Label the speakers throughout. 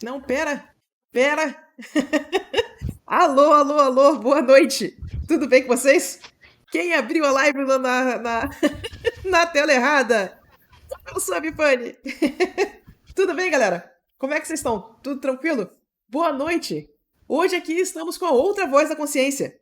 Speaker 1: Não, pera, pera. Alô, alô, alô, boa noite. Tudo bem com vocês? Quem abriu a live na tela errada? Eu sou a Bipane. Tudo bem, galera? Como é que vocês estão? Tudo tranquilo? Boa noite. Hoje aqui estamos com a outra voz da consciência.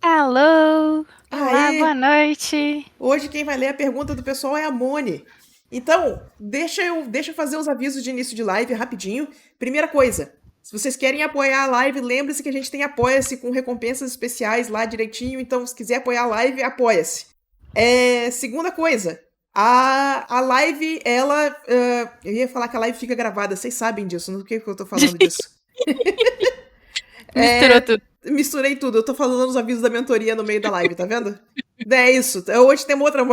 Speaker 2: Alô! Olá, boa
Speaker 1: Aê!
Speaker 2: noite!
Speaker 1: Hoje quem vai ler a pergunta do pessoal é a Mone. Então, deixa eu fazer os avisos de início de live rapidinho. Primeira coisa, se vocês querem apoiar a live, lembre-se que a gente tem Apoia-se com recompensas especiais lá direitinho. Então, se quiser apoiar a live, apoia-se. Segunda coisa, a live, eu ia falar que a live fica gravada, vocês sabem disso, não sei por que eu tô falando disso.
Speaker 2: Misturou tudo.
Speaker 1: Misturei tudo, eu tô falando os avisos da mentoria no meio da live, tá vendo? É isso. Hoje temos outra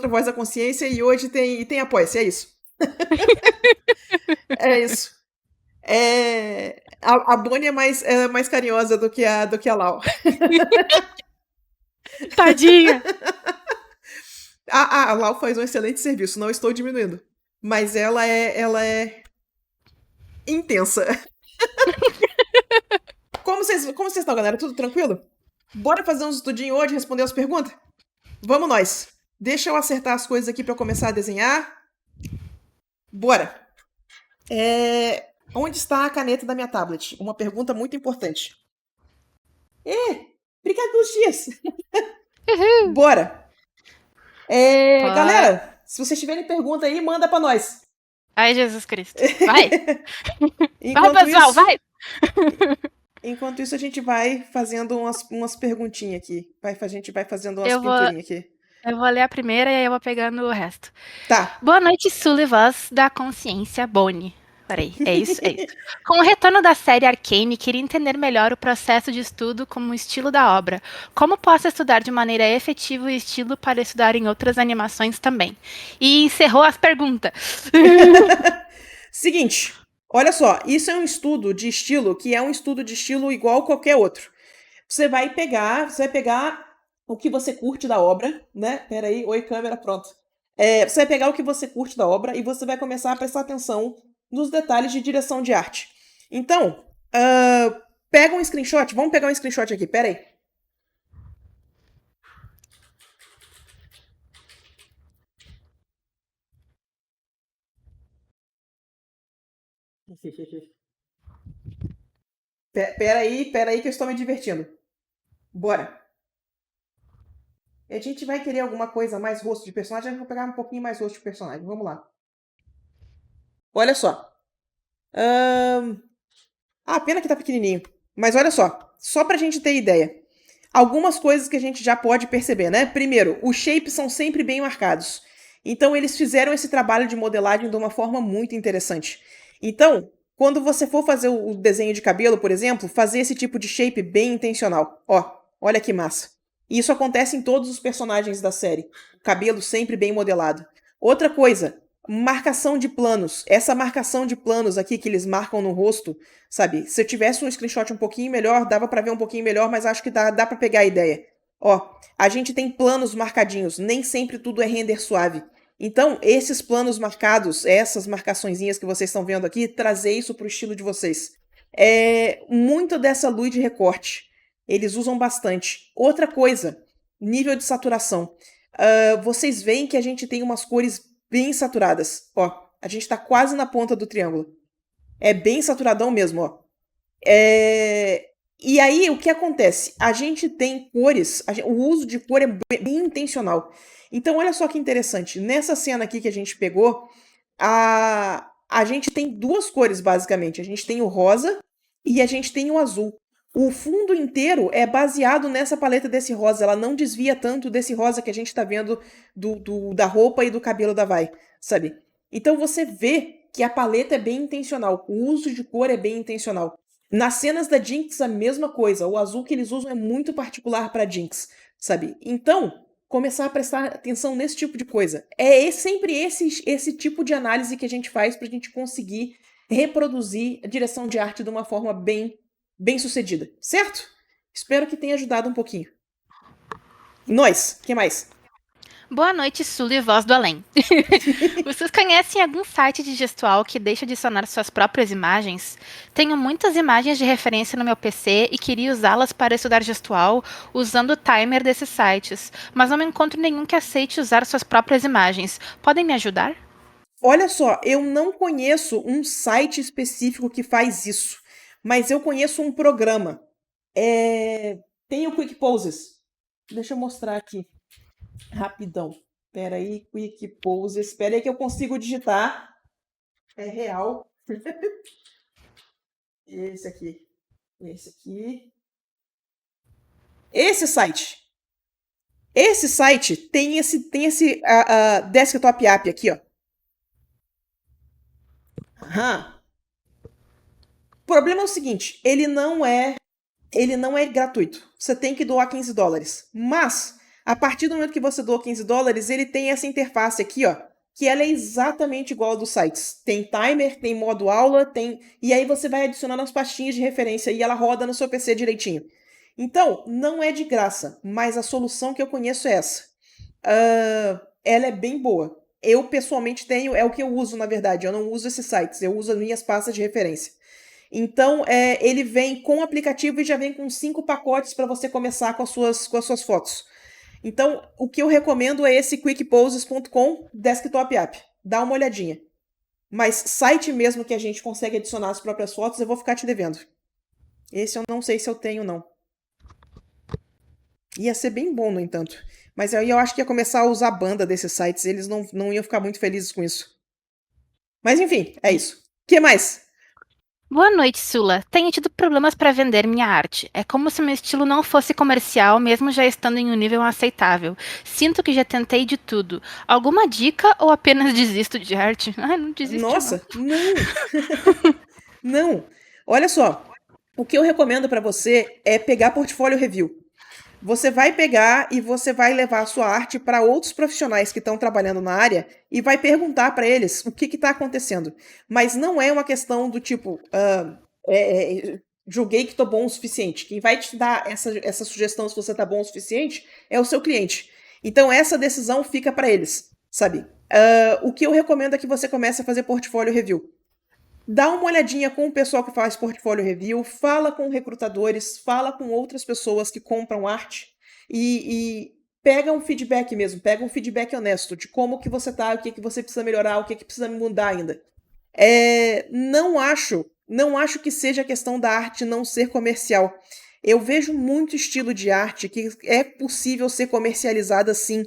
Speaker 1: voz da consciência e hoje tem apoia-se, é isso. É isso. A Bonnie é mais carinhosa do que a Lau.
Speaker 2: Tadinha!
Speaker 1: A Lau faz um excelente serviço, não estou diminuindo. Mas ela é intensa. Como vocês estão, galera? Tudo tranquilo? Bora fazer uns estudinhos hoje, responder as perguntas? Vamos nós. Deixa eu acertar as coisas aqui para começar a desenhar. Bora. Onde está a caneta da minha tablet? Uma pergunta muito importante. Obrigado pelos dias.
Speaker 2: Uhul.
Speaker 1: Bora.
Speaker 2: Pô.
Speaker 1: Galera, se vocês tiverem pergunta aí, manda para nós.
Speaker 2: Ai, Jesus Cristo. Vai! Vai,
Speaker 1: Enquanto
Speaker 2: pessoal,
Speaker 1: isso,
Speaker 2: vai!
Speaker 1: enquanto isso a gente vai fazendo umas perguntinhas aqui. A gente vai fazendo umas
Speaker 2: Eu vou,
Speaker 1: pinturinhas aqui.
Speaker 2: eu vou ler a primeira e aí eu vou pegando o resto.
Speaker 1: Tá.
Speaker 2: Boa noite, Sullivans da Consciência Bonnie. Peraí, é isso, é isso. Com o retorno da série Arcane, queria entender melhor o processo de estudo como o estilo da obra. Como posso estudar de maneira efetiva o estilo para estudar em outras animações também? E encerrou as perguntas.
Speaker 1: Seguinte, olha só, isso é um estudo de estilo que é um estudo de estilo igual qualquer outro. Você vai pegar o que você curte da obra, né? Peraí, oi câmera, pronto. Você vai pegar o que você curte da obra e você vai começar a prestar atenção nos detalhes de direção de arte. Então, pega um screenshot, vamos pegar um screenshot aqui, peraí. Peraí que eu estou me divertindo. Bora. A gente vai querer alguma coisa mais rosto de personagem, eu vou pegar um pouquinho mais rosto de personagem. Vamos lá. Olha só. Pena que tá pequenininho. Mas olha só pra gente ter ideia. Algumas coisas que a gente já pode perceber, né? Primeiro, os shapes são sempre bem marcados. Então, eles fizeram esse trabalho de modelagem de uma forma muito interessante. Então, quando você for fazer o desenho de cabelo, por exemplo, fazer esse tipo de shape bem intencional. Ó, olha que massa. E isso acontece em todos os personagens da série. O cabelo sempre bem modelado. Outra coisa, marcação de planos. Essa marcação de planos aqui que eles marcam no rosto, sabe? Se eu tivesse um screenshot um pouquinho melhor, dava pra ver um pouquinho melhor, mas acho que dá para pegar a ideia. Ó, a gente tem planos marcadinhos, nem sempre tudo é render suave. Então, esses planos marcados, essas marcaçõezinhas que vocês estão vendo aqui, trazer isso pro estilo de vocês. Muito dessa luz de recorte. Eles usam bastante. Outra coisa, nível de saturação. Vocês veem que a gente tem umas cores bem saturadas. Ó, a gente tá quase na ponta do triângulo. É bem saturadão mesmo, ó. E aí, o que acontece? A gente tem cores, o uso de cor é bem intencional. Então, olha só que interessante. Nessa cena aqui que a gente pegou, a gente tem duas cores, basicamente. A gente tem o rosa e a gente tem o azul. O fundo inteiro é baseado nessa paleta desse rosa. Ela não desvia tanto desse rosa que a gente tá vendo da roupa e do cabelo da Vai, sabe? Então você vê que a paleta é bem intencional. O uso de cor é bem intencional. Nas cenas da Jinx, a mesma coisa. O azul que eles usam é muito particular pra Jinx, sabe? Então, começar a prestar atenção nesse tipo de coisa. Sempre esse tipo de análise que a gente faz pra gente conseguir reproduzir a direção de arte de uma forma bem sucedida, certo? Espero que tenha ajudado um pouquinho. Nós, que mais?
Speaker 2: Boa noite, Sul e Voz do Além. Vocês conhecem algum site de gestual que deixa adicionar suas próprias imagens? Tenho muitas imagens de referência no meu PC e queria usá-las para estudar gestual usando o timer desses sites, mas não encontro nenhum que aceite usar suas próprias imagens. Podem me ajudar?
Speaker 1: Olha só, eu não conheço um site específico que faz isso, mas eu conheço um programa. Tem o Quick Poses. Deixa eu mostrar aqui, rapidão. Espera aí, Quick Poses. Espera aí que eu consigo digitar. É real. Esse aqui. Esse aqui. Esse site. Esse site tem esse desktop app aqui, ó. Aham. O problema é o seguinte, ele não é gratuito. Você tem que doar $15. Mas, a partir do momento que você doa $15, ele tem essa interface aqui, ó, que ela é exatamente igual a dos sites. Tem timer, tem modo aula, e aí você vai adicionando as pastinhas de referência e ela roda no seu PC direitinho. Então, não é de graça, mas a solução que eu conheço é essa. Ela é bem boa. Eu, pessoalmente, é o que eu uso, na verdade. Eu não uso esses sites, eu uso as minhas pastas de referência. Então, ele vem com o aplicativo e já vem com 5 pacotes para você começar com as suas fotos. Então, o que eu recomendo é esse quickposes.com desktop app. Dá uma olhadinha. Mas site mesmo que a gente consegue adicionar as próprias fotos, eu vou ficar te devendo. Esse eu não sei se eu tenho, não. Ia ser bem bom, no entanto. Mas aí eu acho que ia começar a usar a banda desses sites. Eles não iam ficar muito felizes com isso. Mas enfim, é isso. O que mais?
Speaker 2: Boa noite, Sula. Tenho tido problemas para vender minha arte. É como se meu estilo não fosse comercial, mesmo já estando em um nível aceitável. Sinto que já tentei de tudo. Alguma dica ou apenas desisto de arte? Ai, não desiste, não.
Speaker 1: Nossa, não. Não. Olha só. O que eu recomendo para você é pegar portfólio review. Você vai pegar e você vai levar a sua arte para outros profissionais que estão trabalhando na área e vai perguntar para eles o que está acontecendo. Mas não é uma questão do tipo, julguei que estou bom o suficiente. Quem vai te dar essa sugestão se você está bom o suficiente é o seu cliente. Então essa decisão fica para eles, sabe? O que eu recomendo é que você comece a fazer portfólio review. Dá uma olhadinha com o pessoal que faz portfólio review, fala com recrutadores, fala com outras pessoas que compram arte e pega um feedback mesmo, pega um feedback honesto de como que você tá, o que você precisa melhorar, o que precisa mudar ainda. Não acho que seja a questão da arte não ser comercial. Eu vejo muito estilo de arte que é possível ser comercializada sim.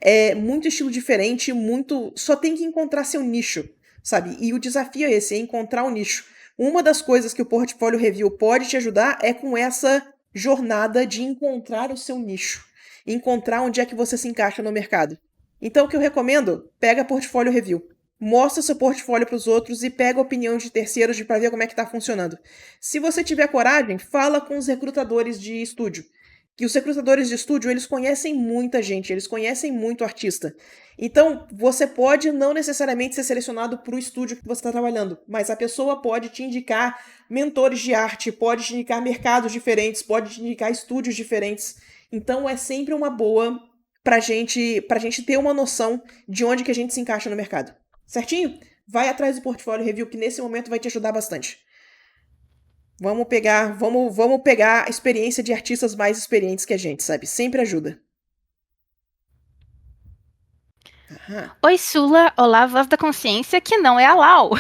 Speaker 1: É muito estilo diferente, muito. Só tem que encontrar seu nicho, sabe? E o desafio é esse, é encontrar o nicho. Uma das coisas que o Portfólio Review pode te ajudar é com essa jornada de encontrar o seu nicho. Encontrar onde é que você se encaixa no mercado. Então, o que eu recomendo? Pega Portfólio Review. Mostra seu portfólio para os outros e pega a opinião de terceiros para ver como é que está funcionando. Se você tiver coragem, fala com os recrutadores de estúdio. Que os recrutadores de estúdio, eles conhecem muita gente, eles conhecem muito artista. Então, você pode não necessariamente ser selecionado para o estúdio que você está trabalhando, mas a pessoa pode te indicar mentores de arte, pode te indicar mercados diferentes, pode te indicar estúdios diferentes. Então, é sempre uma boa pra gente ter uma noção de onde que a gente se encaixa no mercado. Certinho? Vai atrás do portfólio review que nesse momento vai te ajudar bastante. Vamos pegar a experiência de artistas mais experientes que a gente, sabe? Sempre ajuda. Aham.
Speaker 2: Oi, Sula. Olá, voz da consciência, que não é a Lau.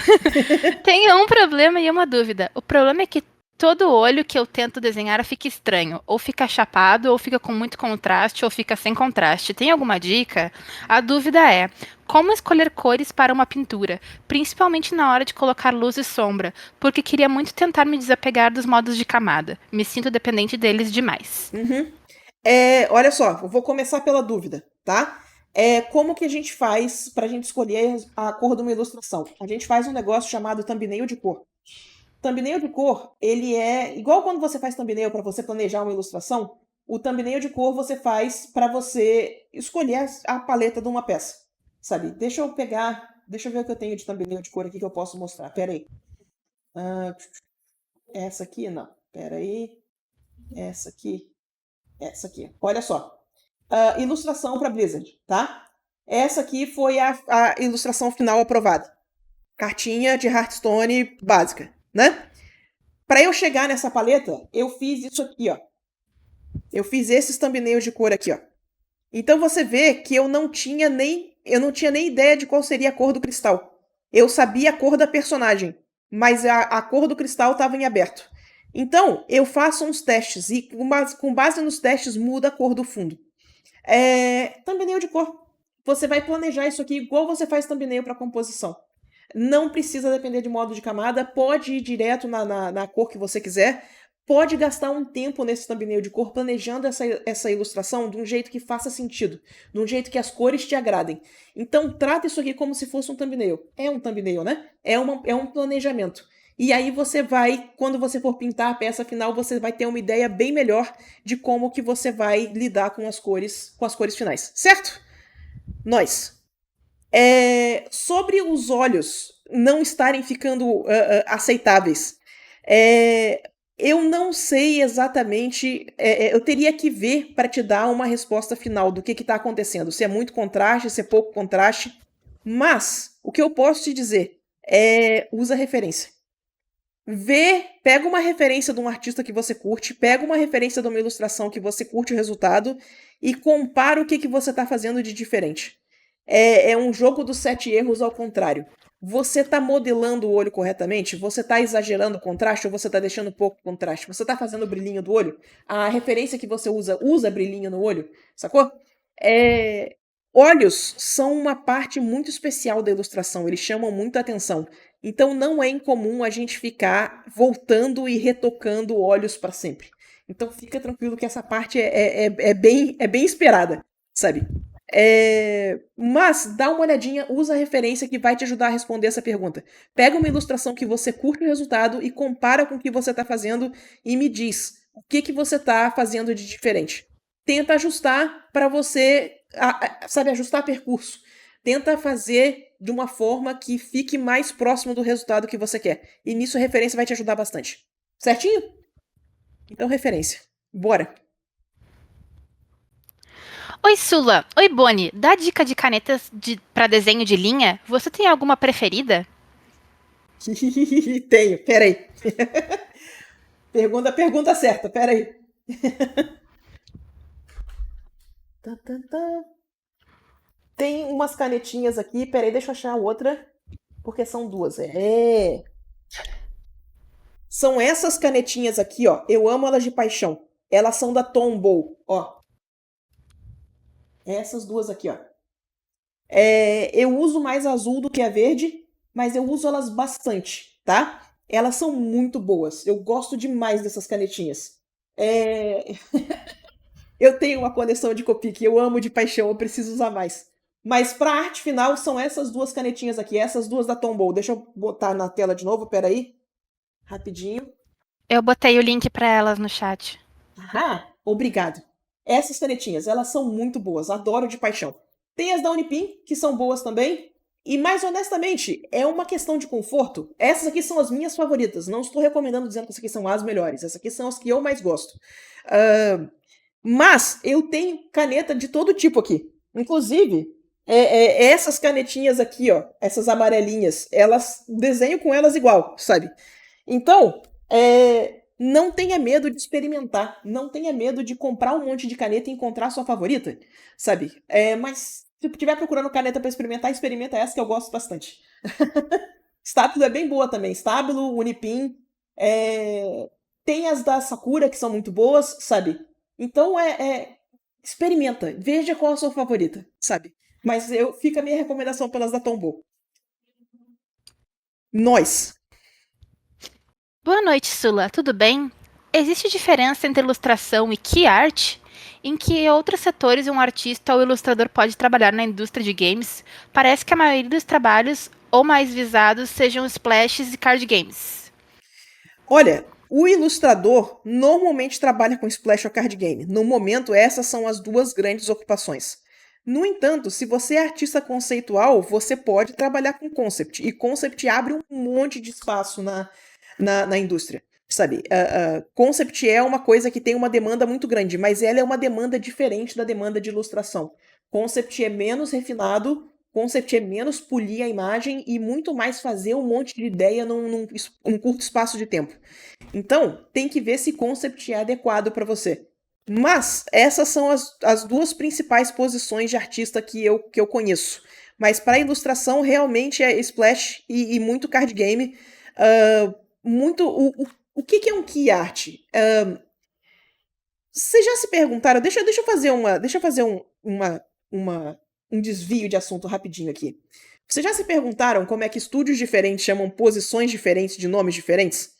Speaker 2: Tenho um problema e uma dúvida. O problema é que todo olho que eu tento desenhar fica estranho. Ou fica chapado, ou fica com muito contraste, ou fica sem contraste. Tem alguma dica? A dúvida é: como escolher cores para uma pintura? Principalmente na hora de colocar luz e sombra. Porque queria muito tentar me desapegar dos modos de camada. Me sinto dependente deles demais.
Speaker 1: Uhum. Olha só, eu vou começar pela dúvida, tá? Como que a gente faz pra gente escolher a cor de uma ilustração? A gente faz um negócio chamado thumbnail de cor. Thumbnail de cor, ele é igual quando você faz thumbnail para você planejar uma ilustração, o thumbnail de cor você faz para você escolher a paleta de uma peça, sabe? Deixa eu ver o que eu tenho de thumbnail de cor aqui que eu posso mostrar. Pera aí. Essa aqui, não. Pera aí. Essa aqui. Olha só. Ilustração para Blizzard, tá? Essa aqui foi a ilustração final aprovada. Cartinha de Hearthstone básica, né? Para eu chegar nessa paleta, eu fiz isso aqui, ó. Eu fiz esses thumbnails de cor aqui, ó. Então você vê que eu não tinha nem ideia de qual seria a cor do cristal. Eu sabia a cor da personagem, mas a cor do cristal estava em aberto. Então, eu faço uns testes e com base nos testes muda a cor do fundo. Thumbnail de cor. Você vai planejar isso aqui igual você faz thumbnail para composição. Não precisa depender de modo de camada, pode ir direto na cor que você quiser. Pode gastar um tempo nesse thumbnail de cor planejando essa ilustração de um jeito que faça sentido, de um jeito que as cores te agradem. Então, trata isso aqui como se fosse um thumbnail. É um thumbnail, né? É um planejamento. E aí você vai, quando você for pintar a peça final, você vai ter uma ideia bem melhor de como que você vai lidar com as cores finais, certo? Sobre os olhos não estarem ficando aceitáveis. Eu não sei exatamente. Eu teria que ver para te dar uma resposta final do que está acontecendo. Se é muito contraste, se é pouco contraste. Mas o que eu posso te dizer usa referência. Pega uma referência de um artista que você curte, pega uma referência de uma ilustração que você curte o resultado e compara o que você está fazendo de diferente. É um jogo dos 7 erros ao contrário. Você está modelando o olho corretamente? Você está exagerando o contraste ou você está deixando pouco contraste? Você está fazendo o brilhinho do olho? A referência que você usa brilhinho no olho? Sacou? Olhos são uma parte muito especial da ilustração, eles chamam muita atenção. Então não é incomum a gente ficar voltando e retocando olhos para sempre. Então fica tranquilo que essa parte é bem esperada, sabe? Mas dá uma olhadinha, usa a referência que vai te ajudar a responder essa pergunta. Pega uma ilustração que você curte o resultado e compara com o que você está fazendo e me diz o que você está fazendo de diferente. Tenta ajustar para você, ajustar percurso. Tenta fazer de uma forma que fique mais próximo do resultado que você quer. E nisso a referência vai te ajudar bastante. Certinho? Então, referência. Bora!
Speaker 2: Oi, Sula. Oi, Boni. Dá dica de canetas para desenho de linha? Você tem alguma preferida?
Speaker 1: Tenho, peraí. Pergunta certa, peraí. Tem umas canetinhas aqui, peraí, deixa eu achar outra, porque são duas. São essas canetinhas aqui, ó. Eu amo elas de paixão. Elas são da Tombow, ó. Essas duas aqui, ó. Eu uso mais azul do que a verde, mas eu uso elas bastante, tá? Elas são muito boas. Eu gosto demais dessas canetinhas. Eu tenho uma coleção de Copic, eu amo de paixão, eu preciso usar mais. Mas para arte final são essas duas canetinhas aqui, essas duas da Tombow. Deixa eu botar na tela de novo, peraí. Rapidinho.
Speaker 2: Eu botei o link para elas no chat.
Speaker 1: Obrigado. Essas canetinhas, elas são muito boas, adoro de paixão. Tem as da Unipin, que são boas também. E mais honestamente, é uma questão de conforto. Essas aqui são as minhas favoritas. Não estou recomendando dizendo que essas aqui são as melhores. Essas aqui são as que eu mais gosto. Mas eu tenho caneta de todo tipo aqui. Inclusive, essas canetinhas aqui, ó, essas amarelinhas, elas desenho com elas igual, sabe? Então, não tenha medo de experimentar. Não tenha medo de comprar um monte de caneta e encontrar a sua favorita, sabe? Mas se estiver procurando caneta para experimentar, experimenta essa que eu gosto bastante. Stabilo é bem boa também. Stabilo, Unipin. Tem as da Sakura que são muito boas, sabe? Então experimenta. Veja qual é a sua favorita, sabe? Mas fica a minha recomendação pelas da Tombow. Nós.
Speaker 2: Boa noite, Sula. Tudo bem? Existe diferença entre ilustração e key art? Em que outros setores um artista ou ilustrador pode trabalhar na indústria de games? Parece que a maioria dos trabalhos ou mais visados sejam splashes e card games.
Speaker 1: Olha, o ilustrador normalmente trabalha com splash ou card game. No momento, essas são as duas grandes ocupações. No entanto, se você é artista conceitual, você pode trabalhar com concept. E concept abre um monte de espaço na indústria. Sabe, concept é uma coisa que tem uma demanda muito grande, mas ela é uma demanda diferente da demanda de ilustração. Concept é menos refinado, concept é menos polir a imagem e muito mais fazer um monte de ideia num curto espaço de tempo. Então, tem que ver se concept é adequado para você. Mas essas são as duas principais posições de artista que eu conheço. Mas para ilustração, realmente é splash e muito card game. Muito. O que é um key art? Vocês já se perguntaram? Deixa eu fazer um desvio de assunto rapidinho aqui. Vocês já se perguntaram como é que estúdios diferentes chamam posições diferentes de nomes diferentes?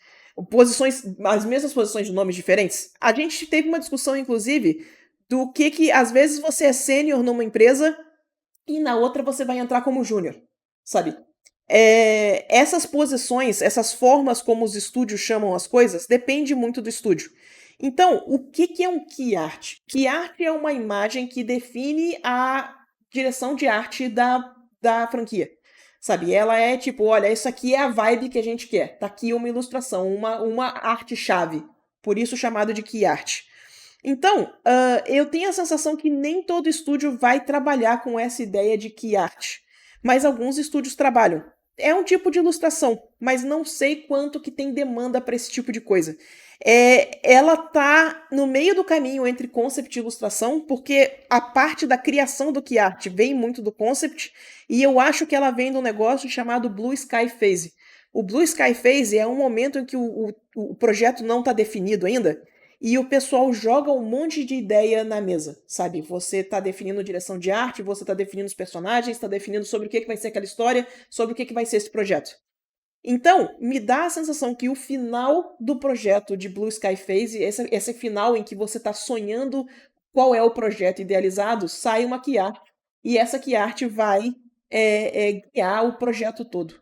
Speaker 1: As mesmas posições de nomes diferentes? A gente teve uma discussão, inclusive, do que às vezes você é sênior numa empresa e na outra você vai entrar como júnior, sabe? Essas posições, essas formas como os estúdios chamam as coisas, depende muito do estúdio. Então, o que é um key art? Key art é uma imagem que define a direção de arte da franquia. Sabe? Ela é tipo, olha, isso aqui é a vibe que a gente quer. Tá aqui uma ilustração, uma arte-chave. Por isso chamado de key art. Então, eu tenho a sensação que nem todo estúdio vai trabalhar com essa ideia de key art. Mas alguns estúdios trabalham. É um tipo de ilustração, mas não sei quanto que tem demanda para esse tipo de coisa. Ela tá no meio do caminho entre concept e ilustração, porque a parte da criação do key art vem muito do concept, e eu acho que ela vem de um negócio chamado Blue Sky Phase. O Blue Sky Phase é um momento em que o projeto não está definido ainda, e o pessoal joga um monte de ideia na mesa, sabe? Você tá definindo direção de arte, você tá definindo os personagens, tá definindo sobre o que vai ser aquela história, sobre o que vai ser esse projeto. Então, me dá a sensação que o final do projeto de Blue Sky Phase, esse final em que você tá sonhando qual é o projeto idealizado, sai uma key art, e essa key art vai guiar o projeto todo.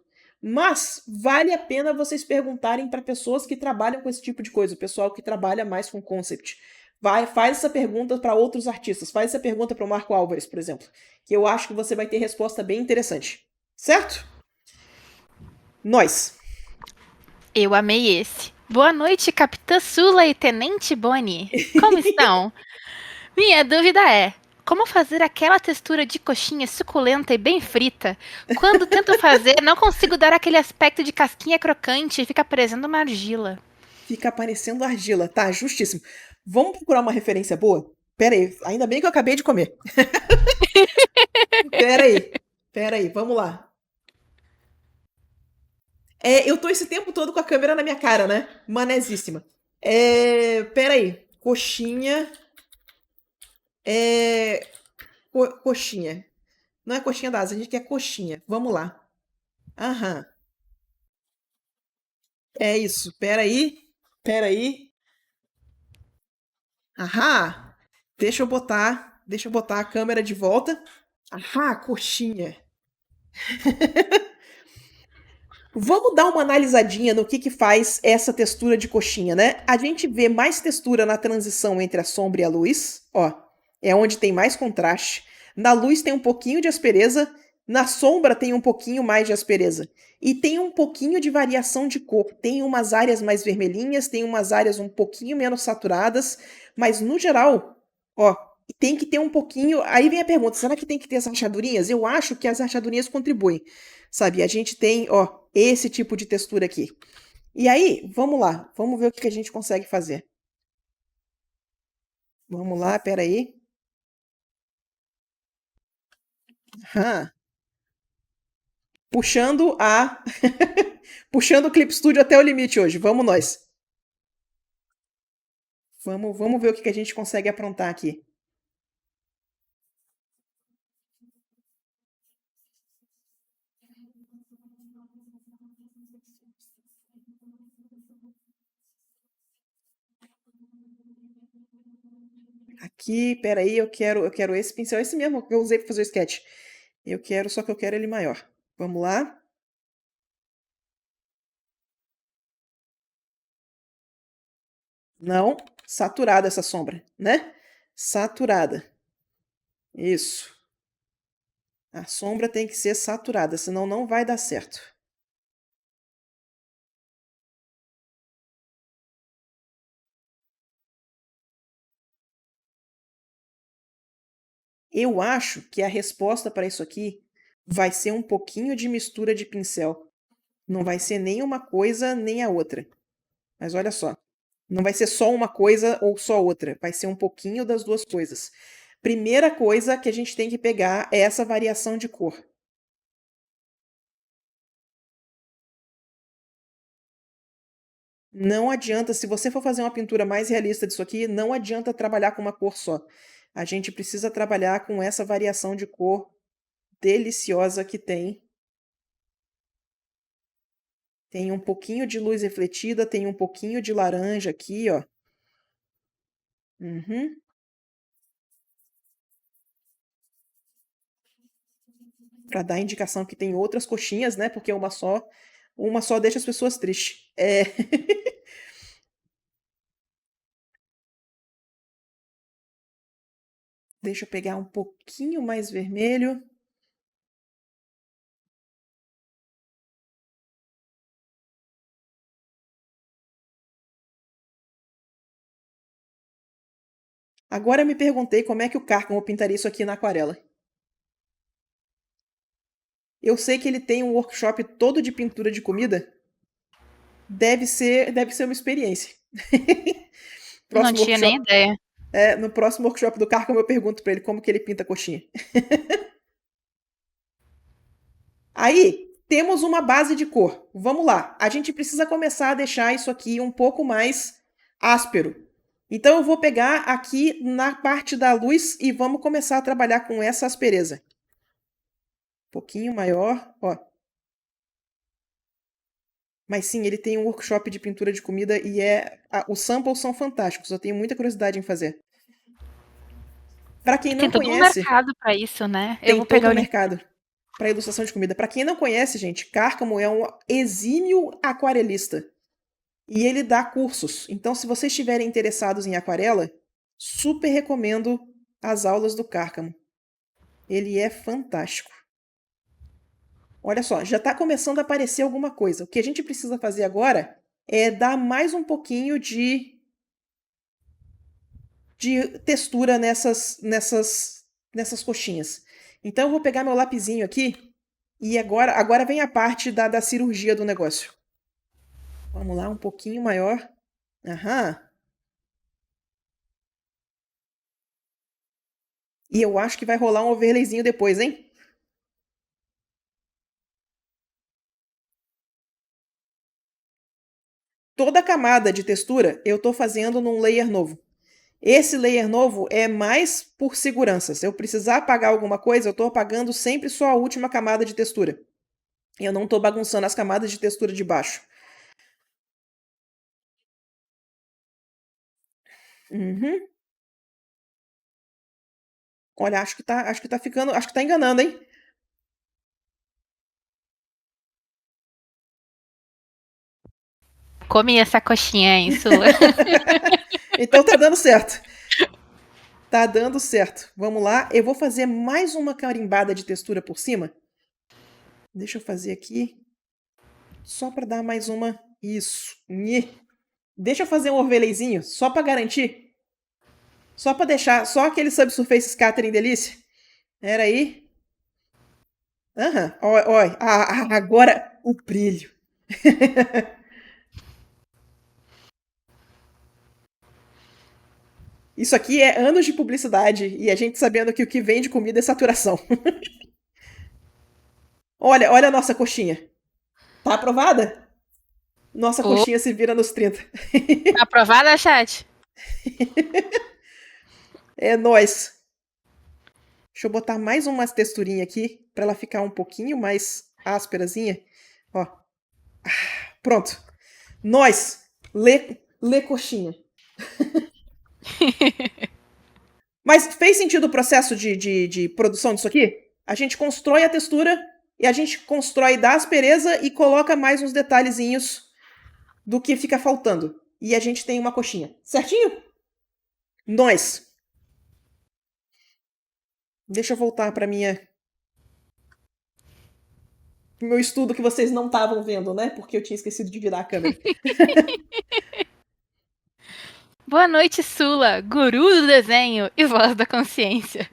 Speaker 1: Mas vale a pena vocês perguntarem para pessoas que trabalham com esse tipo de coisa, o pessoal que trabalha mais com concept. Faz essa pergunta para outros artistas, faz essa pergunta para o Marco Álvares, por exemplo, que eu acho que você vai ter resposta bem interessante. Certo? Nós.
Speaker 2: Eu amei esse. Boa noite, Capitã Sula e Tenente Bonnie. Como estão? Minha dúvida é: como fazer aquela textura de coxinha suculenta e bem frita? Quando tento fazer, não consigo dar aquele aspecto de casquinha crocante e fica parecendo uma argila.
Speaker 1: Fica parecendo argila. Tá, justíssimo. Vamos procurar uma referência boa? Pera aí, ainda bem que eu acabei de comer. Pera aí, vamos lá. Eu tô esse tempo todo com a câmera na minha cara, né? Manezíssima. Pera aí. Coxinha. Coxinha. Não é coxinha da asa, a gente quer coxinha. Vamos lá. Aham. É isso. Pera aí. Pera aí. Aham. Deixa eu botar a câmera de volta. Aham, coxinha. Vamos dar uma analisadinha no que faz essa textura de coxinha, né? A gente vê mais textura na transição entre a sombra e a luz, ó. É onde tem mais contraste. Na luz tem um pouquinho de aspereza, na sombra tem um pouquinho mais de aspereza. E tem um pouquinho de variação de cor. Tem umas áreas mais vermelhinhas, tem umas áreas um pouquinho menos saturadas, mas no geral, ó, tem que ter um pouquinho. Aí vem a pergunta: será que tem que ter as rachadurinhas? Eu acho que as rachadurinhas contribuem. Sabe, a gente tem, ó, esse tipo de textura aqui. E aí, vamos lá, vamos ver o que a gente consegue fazer. Vamos lá, peraí. Puxando a. Puxando o Clip Studio até o limite hoje. Vamos nós. Vamos ver o que a gente consegue aprontar aqui. Aqui, peraí, eu quero esse pincel, esse mesmo que eu usei para fazer o sketch. Só que eu quero ele maior. Vamos lá. Não, saturada essa sombra, né? Saturada. Isso. A sombra tem que ser saturada, senão não vai dar certo. Eu acho que a resposta para isso aqui vai ser um pouquinho de mistura de pincel. Não vai ser nem uma coisa nem a outra. Mas olha só. Não vai ser só uma coisa ou só outra. Vai ser um pouquinho das duas coisas. Primeira coisa que a gente tem que pegar é essa variação de cor. Não adianta, se você for fazer uma pintura mais realista disso aqui, não adianta trabalhar com uma cor só. A gente precisa trabalhar com essa variação de cor deliciosa que tem. Tem um pouquinho de luz refletida, tem um pouquinho de laranja aqui, ó. Uhum. Para dar indicação que tem outras coxinhas, né? Porque uma só deixa as pessoas tristes. É. Deixa eu pegar um pouquinho mais vermelho. Agora eu me perguntei como é que o Cárcamo pintaria isso aqui na aquarela. Eu sei que ele tem um workshop todo de pintura de comida. Deve ser uma experiência.
Speaker 2: Não
Speaker 1: Próximo
Speaker 2: tinha nem
Speaker 1: workshop,
Speaker 2: ideia.
Speaker 1: no próximo workshop do Cárcamo eu pergunto pra ele como que ele pinta a coxinha. Aí, temos uma base de cor. Vamos lá. A gente precisa começar a deixar isso aqui um pouco mais áspero. Então eu vou pegar aqui na parte da luz e vamos começar a trabalhar com essa aspereza. Um pouquinho maior, ó. Mas sim, ele tem um workshop de pintura de comida e os samples são fantásticos. Eu tenho muita curiosidade em fazer. Para quem
Speaker 2: Tem
Speaker 1: não
Speaker 2: todo um
Speaker 1: conhece,
Speaker 2: mercado pra isso, né? Eu
Speaker 1: tem
Speaker 2: vou
Speaker 1: todo
Speaker 2: pegar
Speaker 1: o
Speaker 2: o link.
Speaker 1: mercado para ilustração de comida. Para quem não conhece, gente, Cárcamo é um exímio aquarelista. E ele dá cursos. Então, se vocês estiverem interessados em aquarela, super recomendo as aulas do Cárcamo. Ele é fantástico. Olha só, já está começando a aparecer alguma coisa. O que a gente precisa fazer agora é dar mais um pouquinho de textura nessas coxinhas. Então, eu vou pegar meu lapisinho aqui e agora vem a parte da cirurgia do negócio. Vamos lá, um pouquinho maior. Aham. E eu acho que vai rolar um overlayzinho depois, hein? Toda a camada de textura eu estou fazendo num layer novo. Esse layer novo é mais por segurança. Se eu precisar apagar alguma coisa, eu estou apagando sempre só a última camada de textura. Eu não estou bagunçando as camadas de textura de baixo. Uhum. Olha, acho que tá enganando, hein?
Speaker 2: Comi essa coxinha, hein, Sula?
Speaker 1: Então tá dando certo. Tá dando certo. Vamos lá. Eu vou fazer mais uma carimbada de textura por cima. Deixa eu fazer aqui. Só para dar mais uma. Isso. Deixa eu fazer um overlayzinho, só para garantir. Só para deixar. Só aquele subsurface scattering delícia. Era aí. Aham. Olha. Agora o brilho. Isso aqui é anos de publicidade e a gente sabendo que o que vem de comida é saturação. Olha a nossa coxinha. Tá aprovada? Nossa
Speaker 2: Oh,
Speaker 1: coxinha se vira nos 30.
Speaker 2: aprovada, chat?
Speaker 1: É nóis. Deixa eu botar mais uma texturinha aqui para ela ficar um pouquinho mais ásperazinha. Ó. Pronto. Nós. Lê coxinha. Mas fez sentido o processo de produção disso aqui? A gente constrói a textura e a gente constrói da aspereza e coloca mais uns detalhezinhos do que fica faltando. E a gente tem uma coxinha. Certinho? Nós. Deixa eu voltar para meu estudo que vocês não estavam vendo, né? Porque eu tinha esquecido de virar a câmera.
Speaker 2: Boa noite, Sula, guru do desenho e voz da consciência.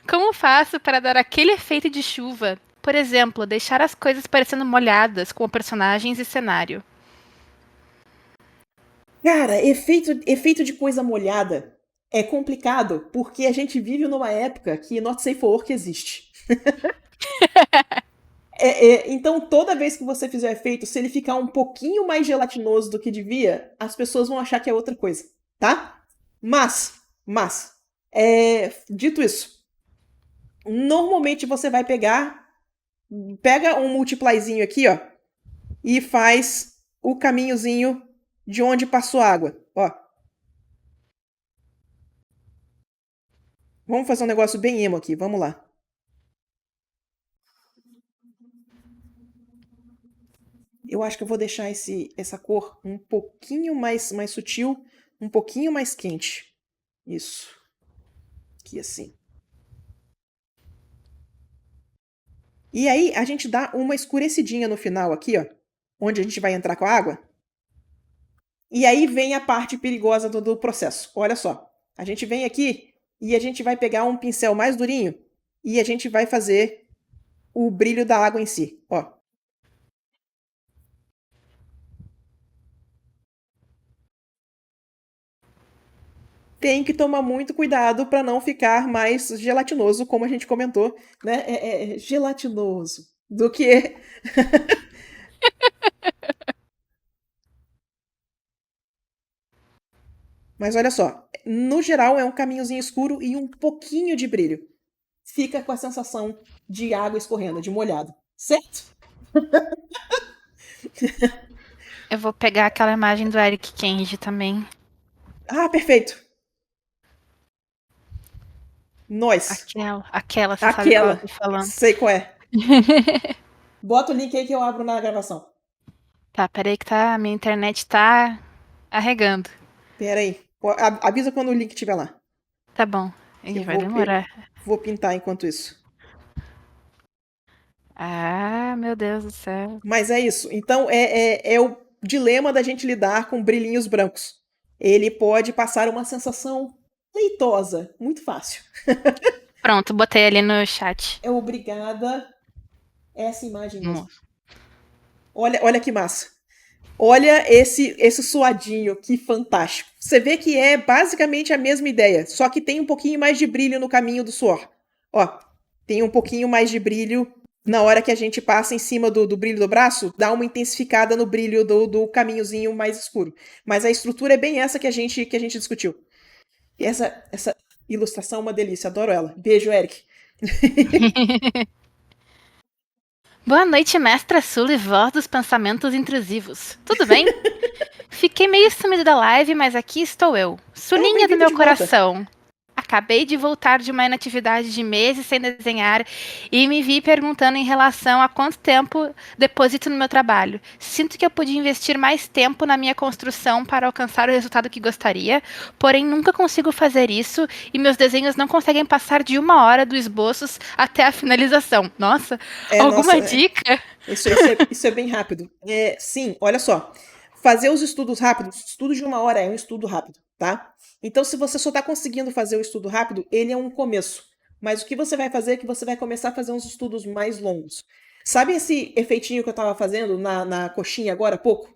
Speaker 2: Como faço para dar aquele efeito de chuva? Por exemplo, deixar as coisas parecendo molhadas, com personagens e cenário.
Speaker 1: Cara, efeito de coisa molhada é complicado porque a gente vive numa época que Not Safe for Work existe. Então, toda vez que você fizer o efeito, se ele ficar um pouquinho mais gelatinoso do que devia, as pessoas vão achar que é outra coisa, tá? Mas, dito isso, normalmente você vai pega um multiplyzinho aqui, ó, e faz o caminhozinho de onde passou a água, ó. Vamos fazer um negócio bem emo aqui, vamos lá. Eu acho que eu vou deixar essa cor um pouquinho mais sutil, um pouquinho mais quente. Isso. Aqui assim. E aí a gente dá uma escurecidinha no final aqui, ó, onde a gente vai entrar com a água. E aí vem a parte perigosa do processo. Olha só. A gente vem aqui e a gente vai pegar um pincel mais durinho e a gente vai fazer o brilho da água em si, ó. Tem que tomar muito cuidado para não ficar mais gelatinoso, como a gente comentou, né? Gelatinoso do que. Mas olha só, no geral é um caminhozinho escuro e um pouquinho de brilho. Fica com a sensação de água escorrendo, de molhado, certo?
Speaker 2: Eu vou pegar aquela imagem do Eric Kenji também.
Speaker 1: Ah, perfeito. Nós.
Speaker 2: Aquela, você sabe qual eu
Speaker 1: Aquela.
Speaker 2: tô falando.
Speaker 1: Sei qual é. Bota o link aí que eu abro na gravação.
Speaker 2: Tá, peraí que tá, minha internet tá arregando.
Speaker 1: Pera aí. Avisa quando o link estiver lá.
Speaker 2: Tá bom.
Speaker 1: Que
Speaker 2: Ih,
Speaker 1: eu
Speaker 2: vai demorar.
Speaker 1: vou pintar enquanto isso.
Speaker 2: Ah, meu Deus do céu.
Speaker 1: Mas é isso. Então é o dilema da gente lidar com brilhinhos brancos. Ele pode passar uma sensação leitosa, muito fácil.
Speaker 2: Pronto, botei ali no chat.
Speaker 1: É obrigada essa imagem mesmo.
Speaker 2: Nossa.
Speaker 1: Olha que massa. Olha esse suadinho, que fantástico. Você vê que é basicamente a mesma ideia, só que tem um pouquinho mais de brilho no caminho do suor. Ó, tem um pouquinho mais de brilho na hora que a gente passa em cima do brilho do braço, dá uma intensificada no brilho do caminhozinho mais escuro. Mas a estrutura é bem essa que a gente discutiu. E essa ilustração é uma delícia, adoro ela. Beijo, Eric.
Speaker 2: Boa noite, mestra Sully, voz dos pensamentos intrusivos. Tudo bem? Fiquei meio sumida da live, mas aqui estou eu. Sulinha do
Speaker 1: Bem-vindo
Speaker 2: meu
Speaker 1: de volta.
Speaker 2: coração. Acabei de voltar de uma inatividade de meses sem desenhar e me vi perguntando em relação a quanto tempo deposito no meu trabalho. Sinto que eu podia investir mais tempo na minha construção para alcançar o resultado que gostaria, porém nunca consigo fazer isso e meus desenhos não conseguem passar de 1 hora do esboços até a finalização. Nossa, alguma dica?
Speaker 1: Isso é bem rápido. Sim, olha só. Fazer os estudos rápidos, estudo de 1 hora é um estudo rápido, tá? Então, se você só está conseguindo fazer o estudo rápido, ele é um começo. Mas o que você vai fazer é que você vai começar a fazer uns estudos mais longos. Sabe esse efeitinho que eu estava fazendo na coxinha agora há pouco?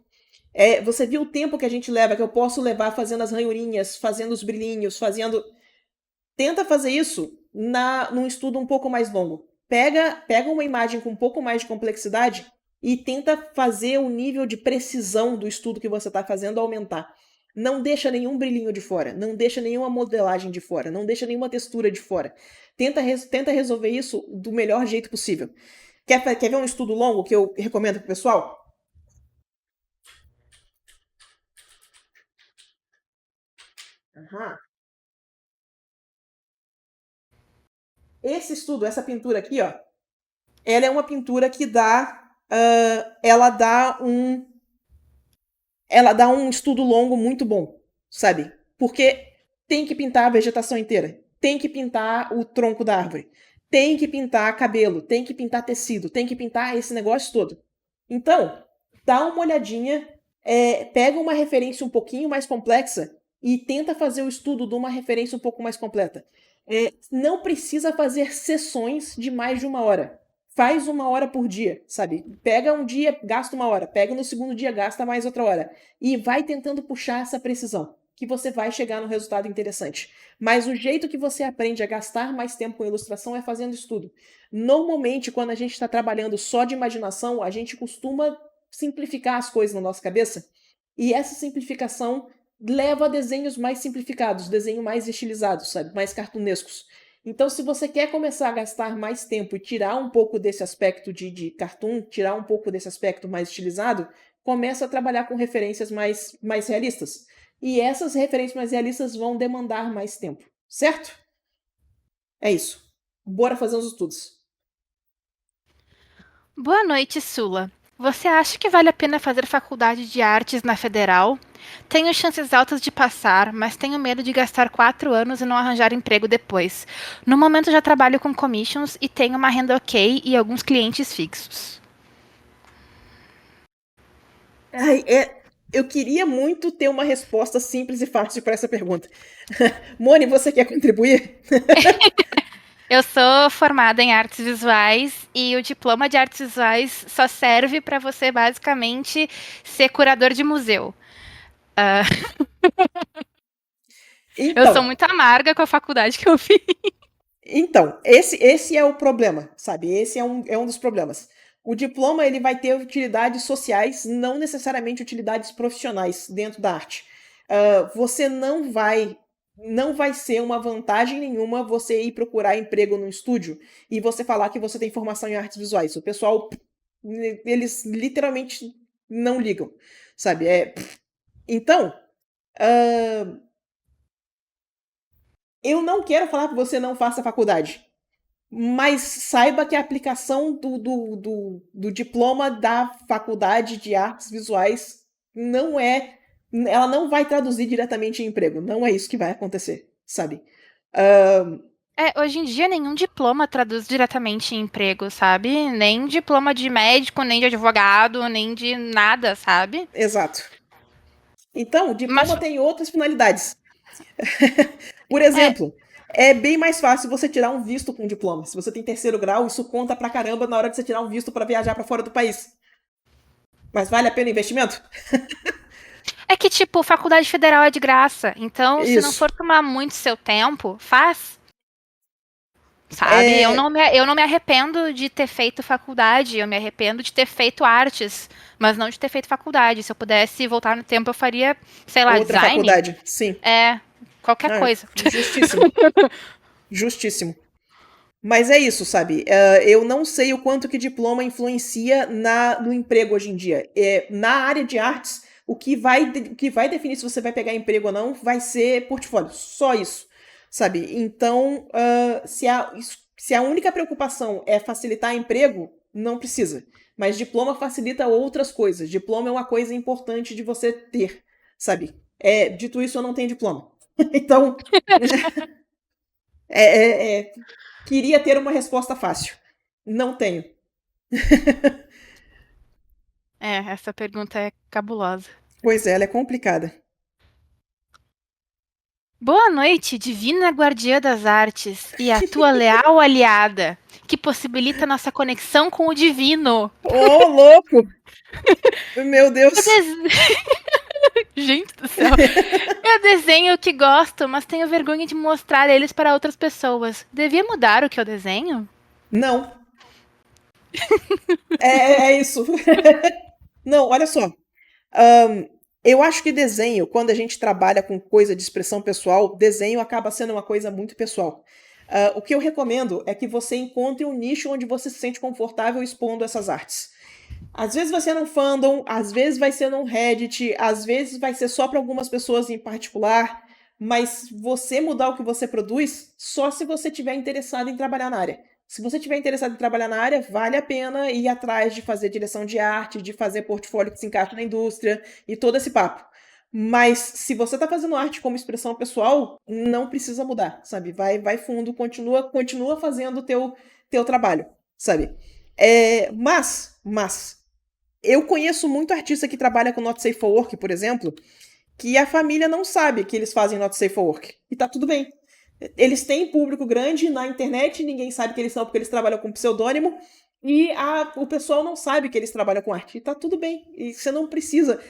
Speaker 1: Você viu o tempo que a gente leva, que eu posso levar fazendo as ranhurinhas, fazendo os brilhinhos, fazendo. Tenta fazer isso num estudo um pouco mais longo. Pega uma imagem com um pouco mais de complexidade e tenta fazer o nível de precisão do estudo que você está fazendo aumentar. Não deixa nenhum brilhinho de fora, não deixa nenhuma modelagem de fora, não deixa nenhuma textura de fora. Tenta resolver isso do melhor jeito possível. Quer ver um estudo longo que eu recomendo para o pessoal? Aham. Esse estudo, essa pintura aqui, ó, ela é uma pintura que ela dá um estudo longo muito bom, sabe? Porque tem que pintar a vegetação inteira, tem que pintar o tronco da árvore, tem que pintar cabelo, tem que pintar tecido, tem que pintar esse negócio todo. Então, dá uma olhadinha, pega uma referência um pouquinho mais complexa e tenta fazer o estudo de uma referência um pouco mais completa. Não precisa fazer sessões de mais de 1 hora. Faz 1 hora por dia, sabe? Pega um dia, gasta 1 hora. Pega no segundo dia, gasta mais outra hora. E vai tentando puxar essa precisão, que você vai chegar no resultado interessante. Mas o jeito que você aprende a gastar mais tempo com ilustração é fazendo estudo. Normalmente, quando a gente está trabalhando só de imaginação, a gente costuma simplificar as coisas na nossa cabeça. E essa simplificação leva a desenhos mais simplificados, desenhos mais estilizados, sabe? Mais cartunescos. Então, se você quer começar a gastar mais tempo e tirar um pouco desse aspecto de cartoon, tirar um pouco desse aspecto mais estilizado, começa a trabalhar com referências mais realistas. E essas referências mais realistas vão demandar mais tempo, certo? É isso. Bora fazer os estudos.
Speaker 2: Boa noite, Sula. Você acha que vale a pena fazer faculdade de artes na Federal? Tenho chances altas de passar, mas tenho medo de gastar 4 anos e não arranjar emprego depois. No momento já trabalho com commissions e tenho uma renda ok e alguns clientes fixos.
Speaker 1: Ai, eu queria muito ter uma resposta simples e fácil para essa pergunta. Moni, você quer contribuir?
Speaker 2: Eu sou formada em artes visuais e o diploma de artes visuais só serve para você basicamente ser curador de museu. Eu sou
Speaker 1: Então,
Speaker 2: muito amarga com a faculdade que eu fiz.
Speaker 1: esse é o problema, sabe? Esse é um dos problemas. O diploma ele vai ter utilidades sociais, não necessariamente utilidades profissionais dentro da arte. Você não vai ser uma vantagem nenhuma você ir procurar emprego no estúdio e você falar que você tem formação em artes visuais. O pessoal, eles literalmente não ligam, sabe? Então, eu não quero falar que você não faça faculdade, mas saiba que a aplicação do diploma da faculdade de artes visuais não é. Ela não vai traduzir diretamente em emprego. Não é isso que vai acontecer, sabe?
Speaker 2: Hoje em dia nenhum diploma traduz diretamente em emprego, sabe? Nem diploma de médico, nem de advogado, nem de nada, sabe?
Speaker 1: Exato. Então, o
Speaker 2: Mas
Speaker 1: diploma tem outras finalidades. Por exemplo, é bem mais fácil você tirar um visto com diploma. Se você tem 3º grau, isso conta pra caramba na hora de você tirar um visto para viajar para fora do país. Mas vale a pena o investimento?
Speaker 2: é que, tipo, faculdade federal é de graça. Então, se não
Speaker 1: Isso.
Speaker 2: for tomar muito seu tempo, faz. Sabe? Eu não me arrependo de ter feito faculdade, eu me arrependo de ter feito artes, mas não de ter feito faculdade. Se eu pudesse voltar no tempo, eu faria, sei lá,
Speaker 1: Outra
Speaker 2: design.
Speaker 1: faculdade, sim.
Speaker 2: Qualquer coisa.
Speaker 1: Justíssimo. Justíssimo. Mas é isso, sabe? Eu não sei o quanto que diploma influencia no emprego hoje em dia. Na área de artes, o que vai definir se você vai pegar emprego ou não vai ser portfólio. Só isso, sabe? Então, se a única preocupação é facilitar emprego, não precisa. Mas diploma facilita outras coisas. Diploma é uma coisa importante de você ter, sabe? Dito isso, eu não tenho diploma. Então, queria ter uma resposta fácil. Não tenho.
Speaker 2: Essa pergunta é cabulosa.
Speaker 1: Pois é, ela é complicada.
Speaker 2: Boa noite, divina guardiã das artes e a tua leal aliada, que possibilita nossa conexão com o divino.
Speaker 1: Ô, louco! Meu Deus!
Speaker 2: Gente do céu. Eu desenho o que gosto, mas tenho vergonha de mostrar eles para outras pessoas. Devia mudar o que eu desenho?
Speaker 1: Não. É isso. Não, olha só. Eu acho que desenho, quando a gente trabalha com coisa de expressão pessoal, desenho acaba sendo uma coisa muito pessoal. O que eu recomendo é que você encontre um nicho onde você se sente confortável expondo essas artes. Às vezes vai ser num fandom, às vezes vai ser num Reddit, às vezes vai ser só para algumas pessoas em particular, mas você mudar o que você produz só se você estiver interessado em trabalhar na área. Se você estiver interessado em trabalhar na área, vale a pena ir atrás de fazer direção de arte, de fazer portfólio que se encaixa na indústria e todo esse papo. Mas se você está fazendo arte como expressão pessoal, não precisa mudar, sabe? Vai fundo, continua fazendo o teu trabalho, sabe? Mas eu conheço muito artista que trabalha com Not Safe for Work, por exemplo, que a família não sabe que eles fazem Not Safe for Work. E tá tudo bem. Eles têm público grande na internet, ninguém sabe que eles são porque eles trabalham com pseudônimo, e o pessoal não sabe que eles trabalham com arte. E tá tudo bem. E você não precisa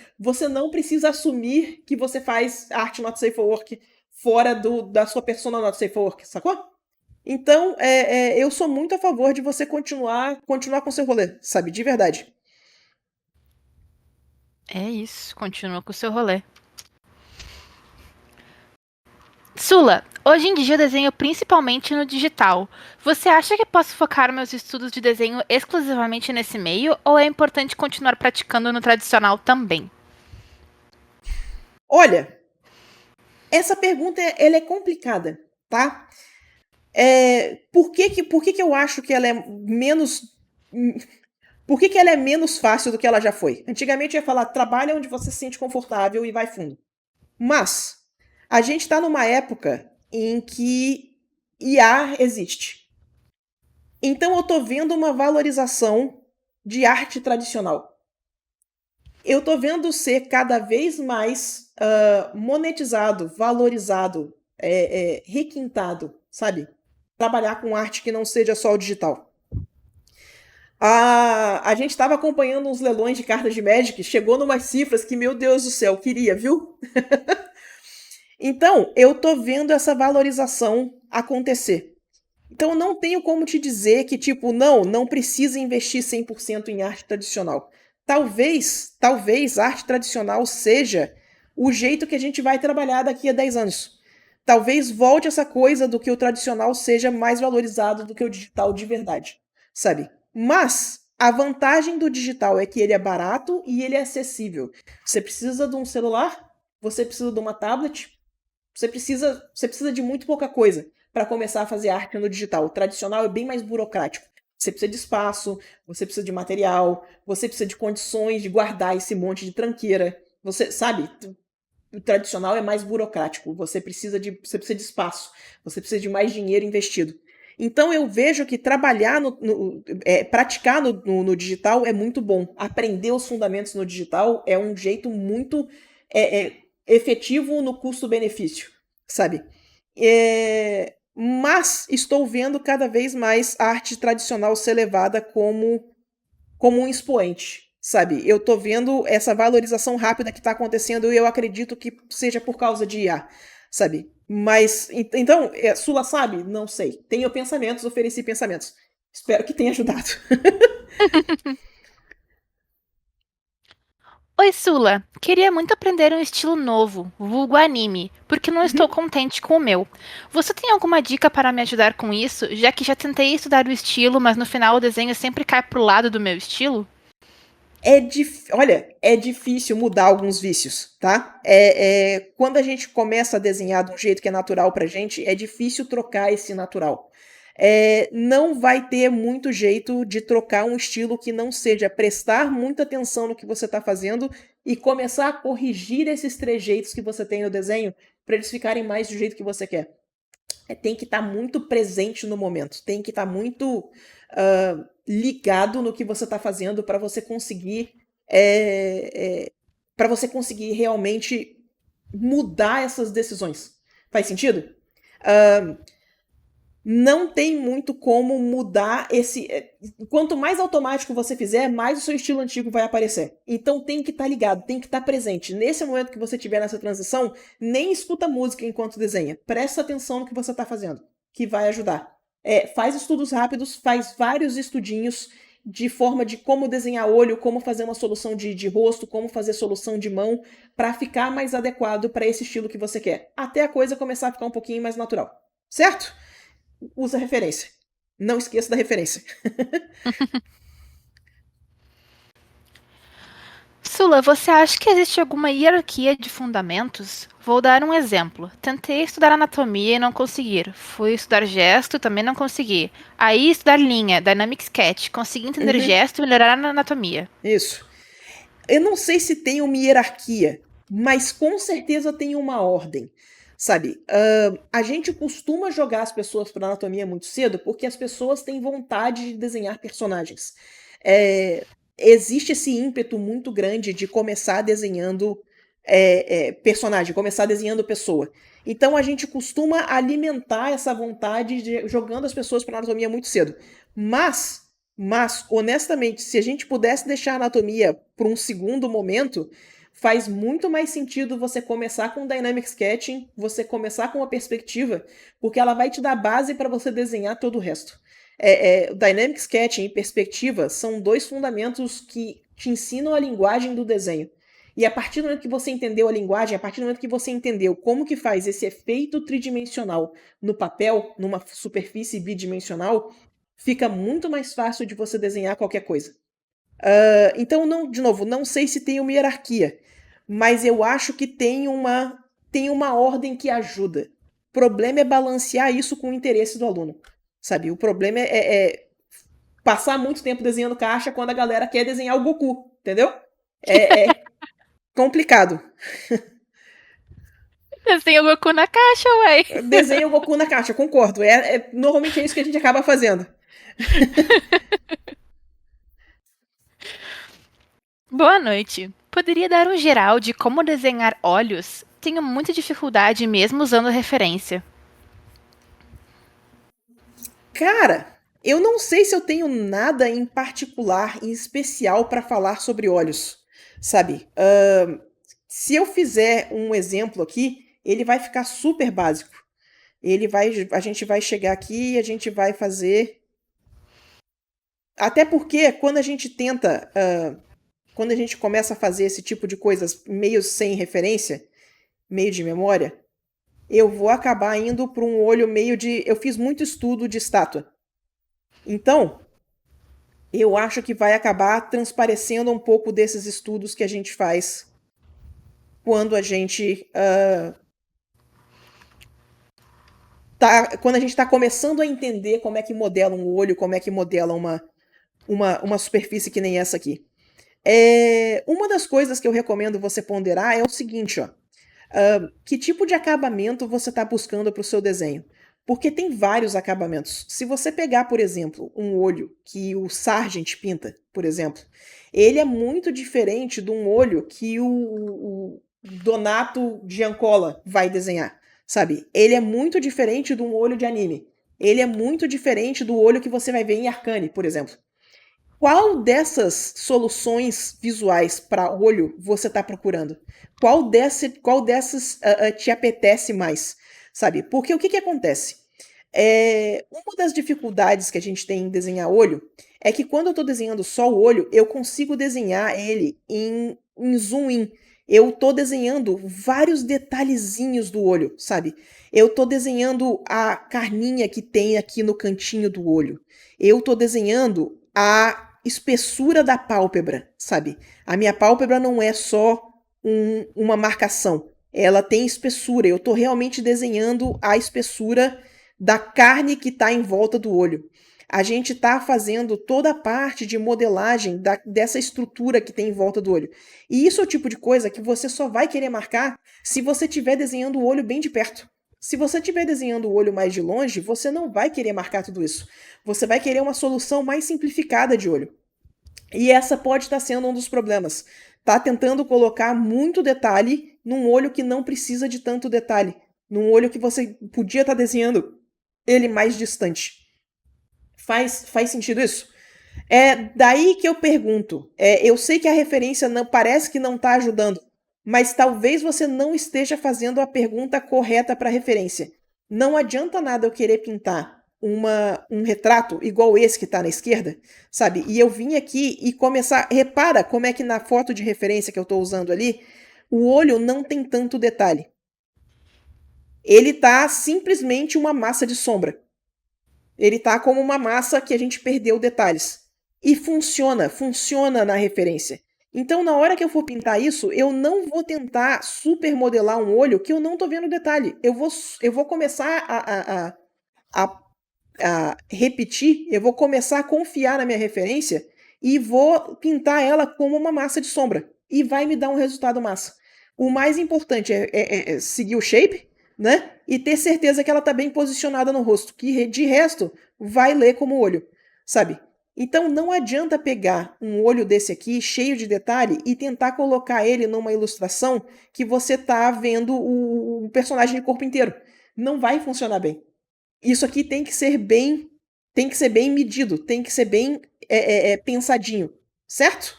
Speaker 1: assumir que você faz arte not safe for work fora da sua persona not safe for work, sacou? Então, eu sou muito a favor de você continuar com seu rolê, sabe? De verdade.
Speaker 2: É isso, continua com o seu rolê. Sula, hoje em dia eu desenho principalmente no digital. Você acha que posso focar meus estudos de desenho exclusivamente nesse meio ou é importante continuar praticando no tradicional também?
Speaker 1: Olha, essa pergunta ela é complicada, tá? Por que eu acho que ela é menos. Por que ela é menos fácil do que ela já foi? Antigamente eu ia falar, trabalha onde você se sente confortável e vai fundo. Mas a gente está numa época em que IA existe. Então eu tô vendo uma valorização de arte tradicional. Eu tô vendo ser cada vez mais monetizado, valorizado, requintado, sabe? Trabalhar com arte que não seja só o digital. A gente estava acompanhando uns leilões de cartas de Magic, chegou numas cifras que, meu Deus do céu, queria, viu? Então, eu tô vendo essa valorização acontecer. Então, eu não tenho como te dizer que, tipo, não precisa investir 100% em arte tradicional. Talvez arte tradicional seja o jeito que a gente vai trabalhar daqui a 10 anos. Talvez volte essa coisa do que o tradicional seja mais valorizado do que o digital de verdade, sabe? Mas a vantagem do digital é que ele é barato e ele é acessível. Você precisa de um celular, você precisa de uma tablet, você precisa de muito pouca coisa para começar a fazer arte no digital. O tradicional é bem mais burocrático. Você precisa de espaço, você precisa de material, você precisa de condições de guardar esse monte de tranqueira. Você sabe, o tradicional é mais burocrático. Você precisa de espaço, você precisa de mais dinheiro investido. Então eu vejo que trabalhar praticar no digital é muito bom. Aprender os fundamentos no digital é um jeito muito efetivo no custo-benefício, sabe? Mas estou vendo cada vez mais a arte tradicional ser levada como um expoente, sabe? Eu tô vendo essa valorização rápida que tá acontecendo e eu acredito que seja por causa de IA, sabe? Mas, então, Sula sabe? Não sei. Tenho pensamentos, ofereci pensamentos. Espero que tenha ajudado.
Speaker 2: Oi, Sula. Queria muito aprender um estilo novo, vulgo anime, porque não estou contente com o meu. Você tem alguma dica para me ajudar com isso, já que já tentei estudar o estilo, mas no final o desenho sempre cai pro lado do meu estilo?
Speaker 1: Olha, é difícil mudar alguns vícios, tá? Quando a gente começa a desenhar de um jeito que é natural pra gente, é difícil trocar esse natural. Não vai ter muito jeito de trocar um estilo que não seja prestar muita atenção no que você está fazendo e começar a corrigir esses trejeitos que você tem no desenho para eles ficarem mais do jeito que você quer. Tem que estar muito presente no momento, tem que estar muito ligado no que você está fazendo para você conseguir realmente mudar essas decisões. Faz sentido? Não tem muito como mudar esse. Quanto mais automático você fizer, mais o seu estilo antigo vai aparecer. Então tem que estar ligado, tem que estar presente. Nesse momento que você estiver nessa transição, nem escuta música enquanto desenha. Presta atenção no que você está fazendo, que vai ajudar. Faz estudos rápidos, faz vários estudinhos de forma de como desenhar olho, como fazer uma solução de rosto, como fazer solução de mão, para ficar mais adequado para esse estilo que você quer. Até a coisa começar a ficar um pouquinho mais natural. Certo? Usa a referência. Não esqueça da referência.
Speaker 2: Sula, você acha que existe alguma hierarquia de fundamentos? Vou dar um exemplo. Tentei estudar anatomia e não conseguir. Fui estudar gesto e também não consegui. Aí estudar linha, Dynamic Sketch. Consegui entender gesto e melhorar na anatomia.
Speaker 1: Isso. Eu não sei se tem uma hierarquia, mas com certeza tem uma ordem. Sabe, a gente costuma jogar as pessoas para anatomia muito cedo porque as pessoas têm vontade de desenhar personagens. Existe esse ímpeto muito grande de começar desenhando personagem, começar desenhando pessoa. Então a gente costuma alimentar essa vontade jogando as pessoas para anatomia muito cedo. Mas, honestamente, se a gente pudesse deixar a anatomia por um segundo momento, faz muito mais sentido você começar com Dynamic Sketching, você começar com uma perspectiva, porque ela vai te dar base para você desenhar todo o resto. Dynamic Sketching e perspectiva são dois fundamentos que te ensinam a linguagem do desenho. E a partir do momento que você entendeu a linguagem, a partir do momento que você entendeu como que faz esse efeito tridimensional no papel, numa superfície bidimensional, fica muito mais fácil de você desenhar qualquer coisa. Então, de novo, não sei se tem uma hierarquia, mas eu acho que tem uma ordem que ajuda. O problema é balancear isso com o interesse do aluno, sabe? O problema é passar muito tempo desenhando caixa quando a galera quer desenhar o Goku, entendeu? É complicado.
Speaker 2: Desenha o Goku na caixa, ué.
Speaker 1: Desenha o Goku na caixa, concordo. Normalmente é isso que a gente acaba fazendo.
Speaker 2: Boa noite. Poderia dar um geral de como desenhar olhos? Tenho muita dificuldade mesmo usando referência.
Speaker 1: Cara, eu não sei se eu tenho nada em particular, em especial, para falar sobre olhos, sabe? Se eu fizer um exemplo aqui, ele vai ficar super básico. A gente vai chegar aqui e a gente vai fazer. Até porque quando a gente tenta, quando a gente começa a fazer esse tipo de coisas meio sem referência, meio de memória, eu vou acabar indo para um olho meio de. Eu fiz muito estudo de estátua. Então, eu acho que vai acabar transparecendo um pouco desses estudos que a gente faz quando a gente quando a gente está começando a entender como é que modela um olho, como é que modela uma superfície que nem essa aqui. Uma das coisas que eu recomendo você ponderar é o seguinte, ó. Que tipo de acabamento você está buscando para o seu desenho? Porque tem vários acabamentos. Se você pegar, por exemplo, um olho que o Sargent pinta, por exemplo, ele é muito diferente de um olho que o Donato Giancola vai desenhar, sabe? Ele é muito diferente de um olho de anime. Ele é muito diferente do olho que você vai ver em Arcane, por exemplo. Qual dessas soluções visuais para olho você está procurando? Qual dessas te apetece mais? Sabe? Porque o que acontece? Uma das dificuldades que a gente tem em desenhar olho é que quando eu estou desenhando só o olho, eu consigo desenhar ele em zoom in. Eu estou desenhando vários detalhezinhos do olho, sabe? Eu estou desenhando a carninha que tem aqui no cantinho do olho. Eu estou desenhando a espessura da pálpebra, sabe? A minha pálpebra não é só uma marcação. Ela tem espessura. Eu estou realmente desenhando a espessura da carne que está em volta do olho. A gente está fazendo toda a parte de modelagem dessa estrutura que tem em volta do olho. E isso é o tipo de coisa que você só vai querer marcar se você estiver desenhando o olho bem de perto. Se você estiver desenhando o olho mais de longe, você não vai querer marcar tudo isso. Você vai querer uma solução mais simplificada de olho. E essa pode estar sendo um dos problemas. Tá tentando colocar muito detalhe num olho que não precisa de tanto detalhe. Num olho que você podia estar desenhando ele mais distante. Faz sentido isso? É daí que eu pergunto. Eu sei que a referência não parece que não está ajudando, mas talvez você não esteja fazendo a pergunta correta para a referência. Não adianta nada eu querer pintar um retrato igual esse que está na esquerda, sabe? E eu vim aqui e começar... Repara como é que na foto de referência que eu estou usando ali, o olho não tem tanto detalhe. Ele tá simplesmente uma massa de sombra. Ele tá como uma massa que a gente perdeu detalhes. E funciona na referência. Então, na hora que eu for pintar isso, eu não vou tentar supermodelar um olho que eu não tô vendo detalhe. Eu vou começar a repetir, eu vou começar a confiar na minha referência e vou pintar ela como uma massa de sombra. E vai me dar um resultado massa. O mais importante é seguir o shape, né? E ter certeza que ela tá bem posicionada no rosto. Que de resto, vai ler como olho, sabe? Então não adianta pegar um olho desse aqui, cheio de detalhe, e tentar colocar ele numa ilustração que você tá vendo o personagem de corpo inteiro. Não vai funcionar bem. Isso aqui tem que ser bem medido, tem que ser bem pensadinho, certo?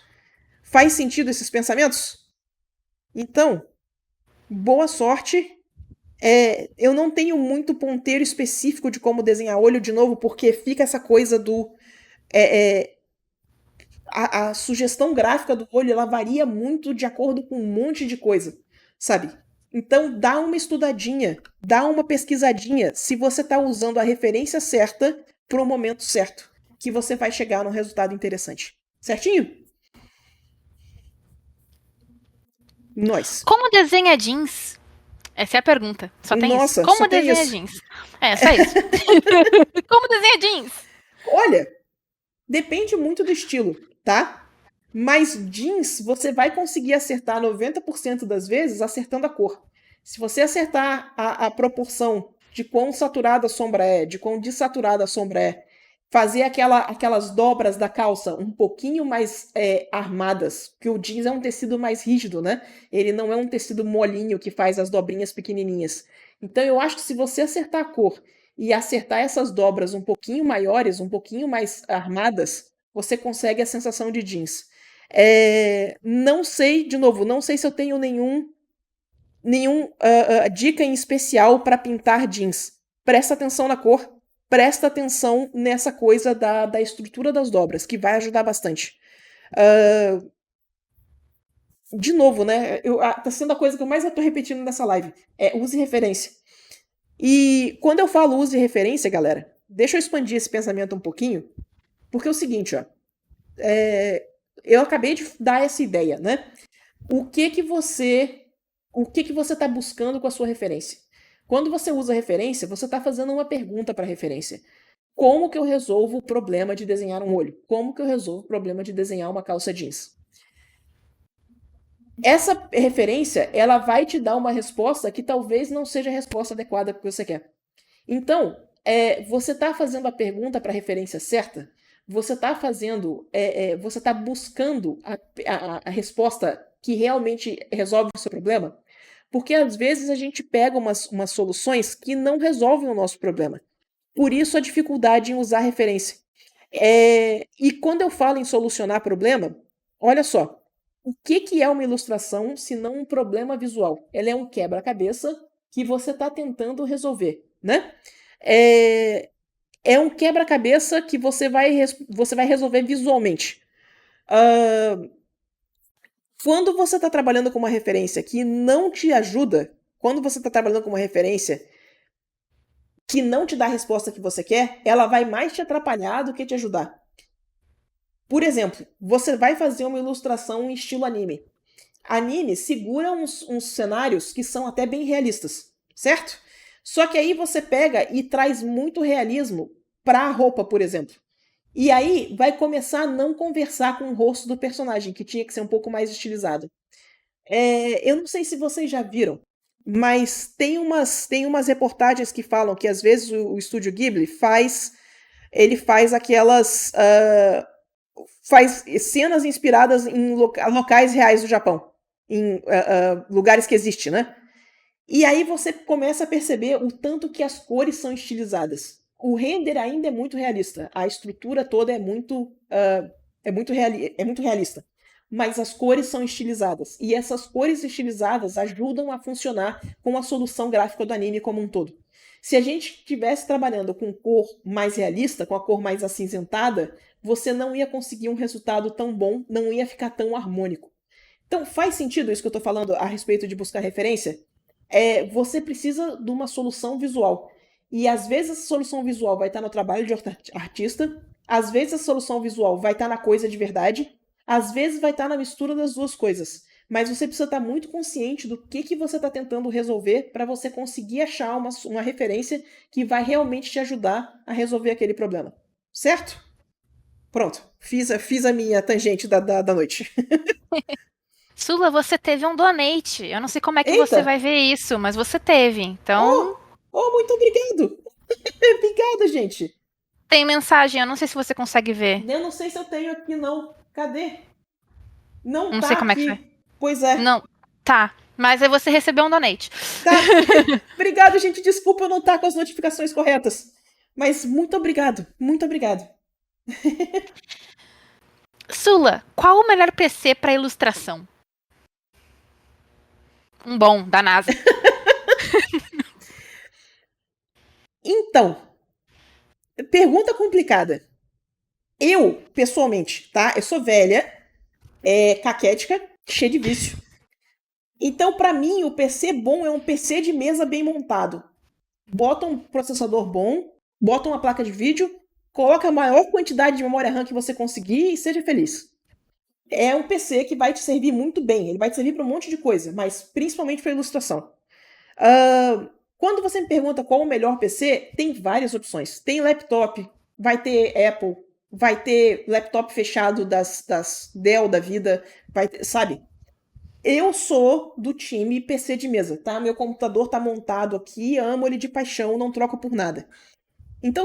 Speaker 1: Faz sentido esses pensamentos? Então, boa sorte. Eu não tenho muito ponteiro específico de como desenhar olho de novo, porque fica essa coisa do a sugestão gráfica do olho ela varia muito de acordo com um monte de coisa, sabe? Então dá uma estudadinha, dá uma pesquisadinha se você está usando a referência certa para o momento certo, que você vai chegar num resultado interessante. Certinho? Nós.
Speaker 2: Como desenha jeans? Essa é a pergunta. Só tem isso.
Speaker 1: Nossa, só
Speaker 2: Como
Speaker 1: tem
Speaker 2: desenha
Speaker 1: isso.
Speaker 2: jeans? Só isso. Como desenha jeans?
Speaker 1: Olha, depende muito do estilo, tá? Mas jeans você vai conseguir acertar 90% das vezes acertando a cor. Se você acertar a proporção de quão saturada a sombra é, de quão desaturada a sombra é, fazer aquelas dobras da calça um pouquinho mais armadas, porque o jeans é um tecido mais rígido, né? Ele não é um tecido molinho que faz as dobrinhas pequenininhas. Então eu acho que se você acertar a cor e acertar essas dobras um pouquinho maiores, um pouquinho mais armadas, você consegue a sensação de jeans. Não sei, de novo, não sei se eu tenho nenhum dica em especial para pintar jeans. Presta atenção na cor, presta atenção nessa coisa da estrutura das dobras, que vai ajudar bastante. De novo, né? Tá sendo a coisa que eu mais estou repetindo nessa live. Use referência. E quando eu falo use referência, galera, deixa eu expandir esse pensamento um pouquinho, porque é o seguinte, ó. Eu acabei de dar essa ideia, né? O que você está buscando com a sua referência? Quando você usa referência, você está fazendo uma pergunta para a referência. Como que eu resolvo o problema de desenhar um olho? Como que eu resolvo o problema de desenhar uma calça jeans? Essa referência, ela vai te dar uma resposta que talvez não seja a resposta adequada para o que você quer. Então, você está fazendo a pergunta para a referência certa? Você está fazendo, você está buscando a resposta que realmente resolve o seu problema? Porque às vezes a gente pega umas soluções que não resolvem o nosso problema. Por isso a dificuldade em usar referência. E quando eu falo em solucionar problema, olha só, o que é uma ilustração se não um problema visual? Ela é um quebra-cabeça que você está tentando resolver, né? É um quebra-cabeça que você vai resolver visualmente. Quando você está trabalhando com uma referência que não te ajuda, quando você está trabalhando com uma referência que não te dá a resposta que você quer, ela vai mais te atrapalhar do que te ajudar. Por exemplo, você vai fazer uma ilustração em estilo anime. Anime segura uns cenários que são até bem realistas, certo? Só que aí você pega e traz muito realismo para a roupa, por exemplo. E aí vai começar a não conversar com o rosto do personagem, que tinha que ser um pouco mais estilizado. Eu não sei se vocês já viram, mas tem umas reportagens que falam que às vezes o estúdio Ghibli faz aquelas faz cenas inspiradas em locais reais do Japão, em lugares que existem, né? E aí você começa a perceber o tanto que as cores são estilizadas. O render ainda é muito realista, a estrutura toda é muito realista. Mas as cores são estilizadas. E essas cores estilizadas ajudam a funcionar com a solução gráfica do anime como um todo. Se a gente estivesse trabalhando com cor mais realista, com a cor mais acinzentada, você não ia conseguir um resultado tão bom, não ia ficar tão harmônico. Então faz sentido isso que eu estou falando a respeito de buscar referência? Você precisa de uma solução visual. E às vezes essa solução visual vai estar no trabalho de artista, às vezes a solução visual vai estar na coisa de verdade, às vezes vai estar na mistura das duas coisas. Mas você precisa estar muito consciente do que você está tentando resolver para você conseguir achar uma referência que vai realmente te ajudar a resolver aquele problema. Certo? Pronto. Fiz a minha tangente da noite.
Speaker 2: Sula, você teve um donate. Eu não sei como é que
Speaker 1: Eita!
Speaker 2: você vai ver isso, mas você teve. Então,
Speaker 1: Oh, muito obrigado! Obrigado, gente!
Speaker 2: Tem mensagem, eu não sei se você consegue ver.
Speaker 1: Eu não sei se eu tenho aqui, não. Cadê? Não
Speaker 2: Não
Speaker 1: tá
Speaker 2: sei como é que foi.
Speaker 1: aqui. Pois é.
Speaker 2: Não, tá. Mas aí você recebeu um donate.
Speaker 1: Tá. Obrigado, gente. Desculpa eu não estar com as notificações corretas. Mas muito obrigado. Muito obrigado.
Speaker 2: Sula, qual o melhor PC para ilustração? Um bom, da NASA.
Speaker 1: Então, pergunta complicada. Eu, pessoalmente, tá? Eu sou velha, caquética, cheia de vício. Então, pra mim, o PC bom é um PC de mesa bem montado. Bota um processador bom, bota uma placa de vídeo, coloca a maior quantidade de memória RAM que você conseguir e seja feliz. É um PC que vai te servir muito bem. Ele vai te servir para um monte de coisa, mas principalmente para ilustração. Quando você me pergunta qual o melhor PC, tem várias opções. Tem laptop, vai ter Apple, vai ter laptop fechado das Dell da vida, vai ter, sabe? Eu sou do time PC de mesa, tá? Meu computador tá montado aqui, amo ele de paixão, não troco por nada. Então,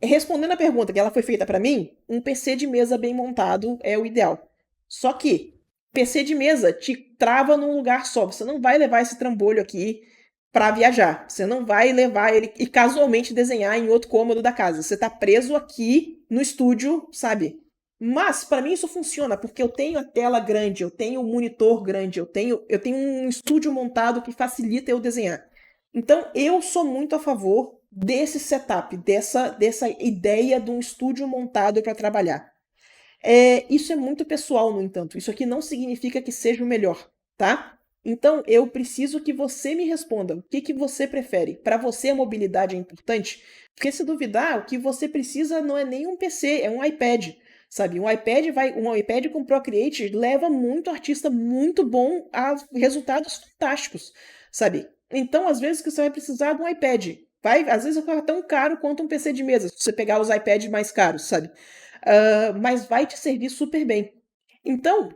Speaker 1: respondendo a pergunta que ela foi feita para mim, um PC de mesa bem montado é o ideal. Só que PC de mesa te trava num lugar só. Você não vai levar esse trambolho aqui para viajar. Você não vai levar ele e casualmente desenhar em outro cômodo da casa. Você tá preso aqui no estúdio, sabe? Mas para mim isso funciona porque eu tenho a tela grande, eu tenho um monitor grande, eu tenho um estúdio montado que facilita eu desenhar. Então eu sou muito a favor desse setup, dessa ideia de um estúdio montado para trabalhar. Isso é muito pessoal, no entanto. Isso aqui não significa que seja o melhor, tá? Então eu preciso que você me responda. O que você prefere? Para você a mobilidade é importante? Porque se duvidar, o que você precisa não é nem um PC, é um iPad. Sabe, um iPad com Procreate leva muito artista muito bom a resultados fantásticos, sabe? Então, às vezes que você vai precisar de um iPad. Às vezes vai ficar tão caro quanto um PC de mesa, se você pegar os iPads mais caros, sabe? Mas vai te servir super bem. Então,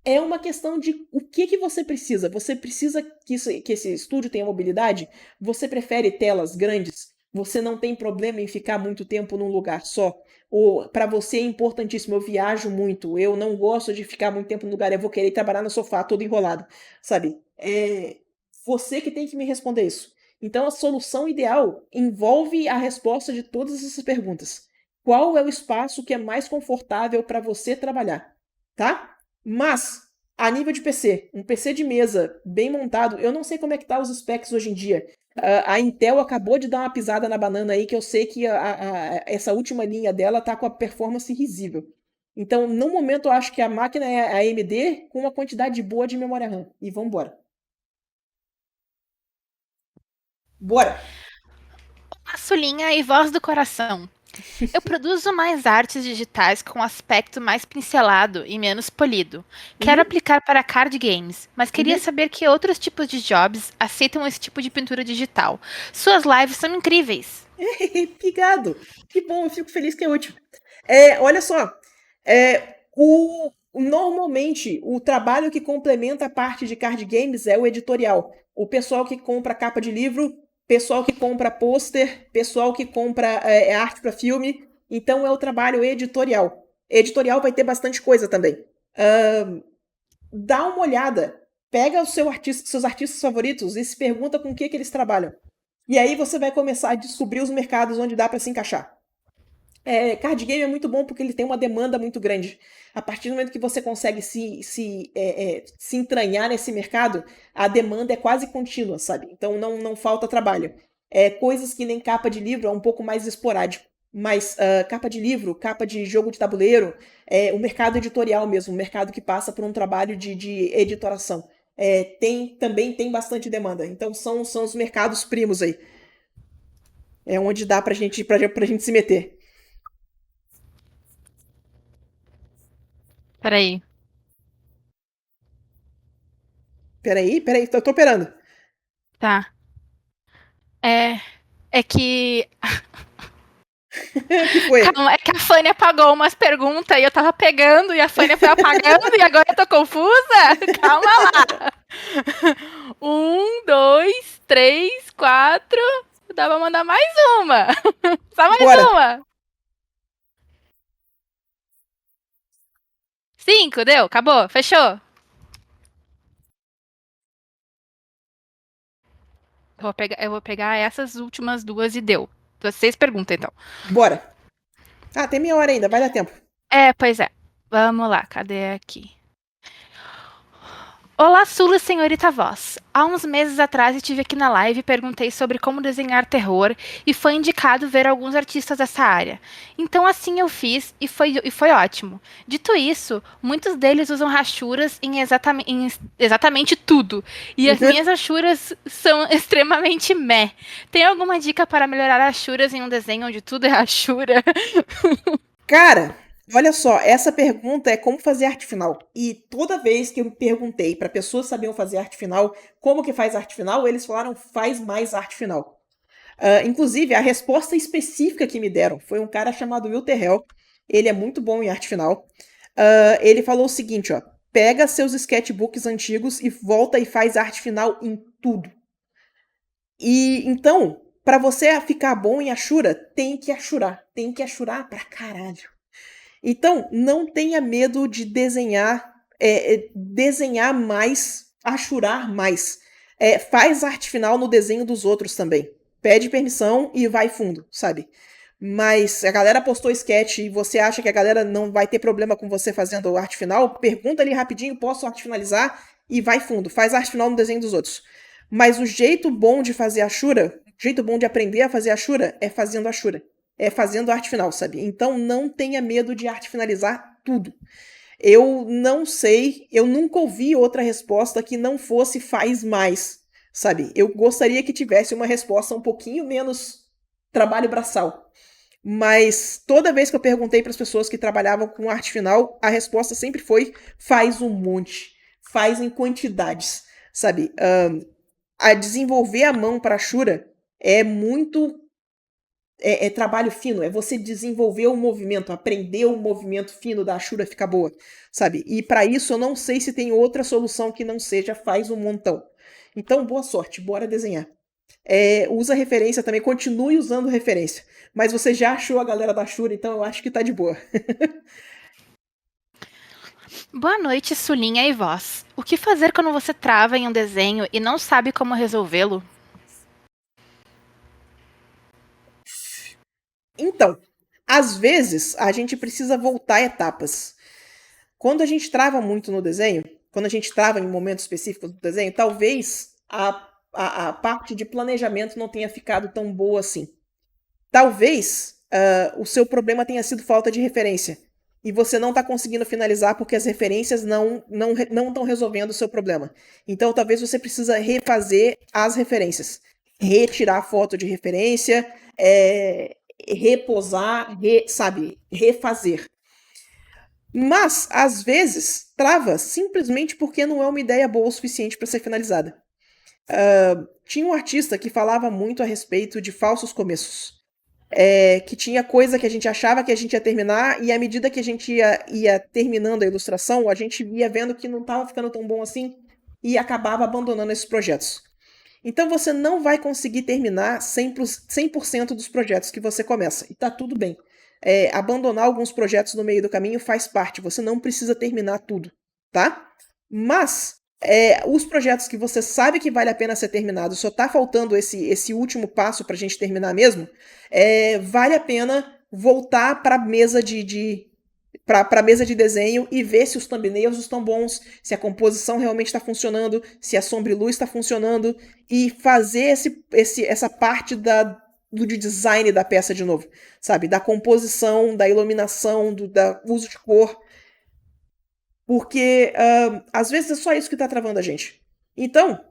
Speaker 1: é uma questão de o que você precisa. Você precisa que esse estúdio tenha mobilidade? Você prefere telas grandes? Você não tem problema em ficar muito tempo num lugar só? Ou para você é importantíssimo, eu viajo muito, eu não gosto de ficar muito tempo no lugar, eu vou querer trabalhar no sofá todo enrolado, sabe? É você que tem que me responder isso. Então a solução ideal envolve a resposta de todas essas perguntas. Qual é o espaço que é mais confortável para você trabalhar, tá? Mas a nível de PC, um PC de mesa bem montado, eu não sei como é que tá os specs hoje em dia. A Intel acabou de dar uma pisada na banana aí, que eu sei que essa última linha dela tá com a performance risível. Então, no momento, eu acho que a máquina é a AMD com uma quantidade boa de memória RAM. E vambora. Bora!
Speaker 2: Sulinha e voz do coração. Eu produzo mais artes digitais com aspecto mais pincelado e menos polido. Quero
Speaker 1: Uhum,
Speaker 2: aplicar para card games, mas queria
Speaker 1: uhum.
Speaker 2: saber que outros tipos de jobs aceitam esse tipo de pintura digital. Suas lives são incríveis.
Speaker 1: Obrigado! Que bom, eu fico feliz que é útil. Olha só, normalmente o trabalho que complementa a parte de card games é o editorial. O pessoal que compra capa de livro, pessoal que compra pôster, pessoal que compra arte para filme. Então é o trabalho editorial. Editorial vai ter bastante coisa também. Dá uma olhada, pega seus artistas favoritos e se pergunta com o que eles trabalham. E aí você vai começar a descobrir os mercados onde dá para se encaixar. Card game é muito bom porque ele tem uma demanda muito grande. A partir do momento que você consegue se entranhar nesse mercado, a demanda é quase contínua, sabe? Então não falta trabalho. Coisas que nem capa de livro é um pouco mais esporádico. Mas capa de livro, capa de jogo de tabuleiro, o mercado editorial mesmo, o mercado que passa por um trabalho de editoração. Também tem bastante demanda. Então são os mercados primos aí. É onde dá pra gente se meter.
Speaker 2: Peraí.
Speaker 1: Peraí, eu tô operando.
Speaker 2: Tá. É, é que.
Speaker 1: O que foi?
Speaker 2: Calma, é que a Fanny apagou umas perguntas e eu tava pegando e a Fanny foi apagando e agora eu tô confusa? Calma lá. Um, dois, três, quatro. Dá pra mandar mais uma. Só mais
Speaker 1: Bora.
Speaker 2: uma. 5, deu, acabou, fechou. Eu vou pegar essas últimas duas e deu. 6 perguntas, então.
Speaker 1: Bora. Ah, tem meia hora ainda, vai dar tempo.
Speaker 2: Pois é. Vamos lá, cadê aqui? Olá, Sula, senhorita Voz. Há uns meses atrás estive aqui na live e perguntei sobre como desenhar terror e foi indicado ver alguns artistas dessa área. Então assim eu fiz e foi ótimo. Dito isso, muitos deles usam rachuras em exatamente tudo. E as minhas rachuras são extremamente meh. Tem alguma dica para melhorar rachuras em um desenho onde tudo é rachura?
Speaker 1: Cara, olha só, essa pergunta é como fazer arte final. E toda vez que eu perguntei para pessoas que sabiam fazer arte final, como que faz arte final, eles falaram faz mais arte final. Inclusive, a resposta específica que me deram foi um cara chamado Will Terrell. Ele é muito bom em arte final. Ele falou o seguinte, ó. Pega seus sketchbooks antigos e volta e faz arte final em tudo. E então, para você ficar bom em Ashura, tem que Ashurar. Tem que Ashurar pra caralho. Então, não tenha medo de desenhar mais, achurar mais. Faz arte final no desenho dos outros também. Pede permissão e vai fundo, sabe? Mas a galera postou sketch e você acha que a galera não vai ter problema com você fazendo arte final, pergunta ali rapidinho, posso arte finalizar? E vai fundo, faz arte final no desenho dos outros. Mas o jeito bom de fazer Ashura, o jeito bom de aprender a fazer Ashura é fazendo Ashura. É fazendo arte final, sabe? Então não tenha medo de arte finalizar tudo. Eu não sei, eu nunca ouvi outra resposta que não fosse faz mais, sabe? Eu gostaria que tivesse uma resposta um pouquinho menos trabalho braçal. Mas toda vez que eu perguntei para as pessoas que trabalhavam com arte final, a resposta sempre foi faz um monte, faz em quantidades, sabe? A desenvolver a mão para Shura é muito trabalho fino, é você desenvolver o movimento, aprender o movimento fino da Ashura ficar boa, sabe? E para isso eu não sei se tem outra solução que não seja faz um montão. Então, boa sorte, bora desenhar. Usa referência também, continue usando referência. Mas você já achou a galera da Ashura, então eu acho que tá de boa.
Speaker 2: Boa noite, Sulinha e Voz. O que fazer quando você trava em um desenho e não sabe como resolvê-lo?
Speaker 1: Então, às vezes a gente precisa voltar etapas. Quando a gente trava muito no desenho, quando a gente trava em momentos específicos do desenho, talvez a parte de planejamento não tenha ficado tão boa assim. Talvez o seu problema tenha sido falta de referência. E você não está conseguindo finalizar porque as referências não estão resolvendo o seu problema. Então talvez você precisa refazer as referências. Retirar a foto de referência, reposar, sabe, refazer. Mas, às vezes, trava simplesmente porque não é uma ideia boa o suficiente para ser finalizada. Tinha um artista que falava muito a respeito de falsos começos. Que tinha coisa que a gente achava que a gente ia terminar, e à medida que a gente ia terminando a ilustração, a gente ia vendo que não estava ficando tão bom assim e acabava abandonando esses projetos. Então você não vai conseguir terminar 100% dos projetos que você começa. E tá tudo bem. Abandonar alguns projetos no meio do caminho faz parte. Você não precisa terminar tudo, tá? Mas os projetos que você sabe que vale a pena ser terminado, só tá faltando esse último passo pra gente terminar mesmo, vale a pena voltar pra mesa para mesa de desenho e ver se os thumbnails estão bons, se a composição realmente está funcionando, se a sombra e luz está funcionando, e fazer essa parte do design da peça de novo, sabe? Da composição, da iluminação, do uso de cor. Porque às vezes é só isso que está travando a gente. Então,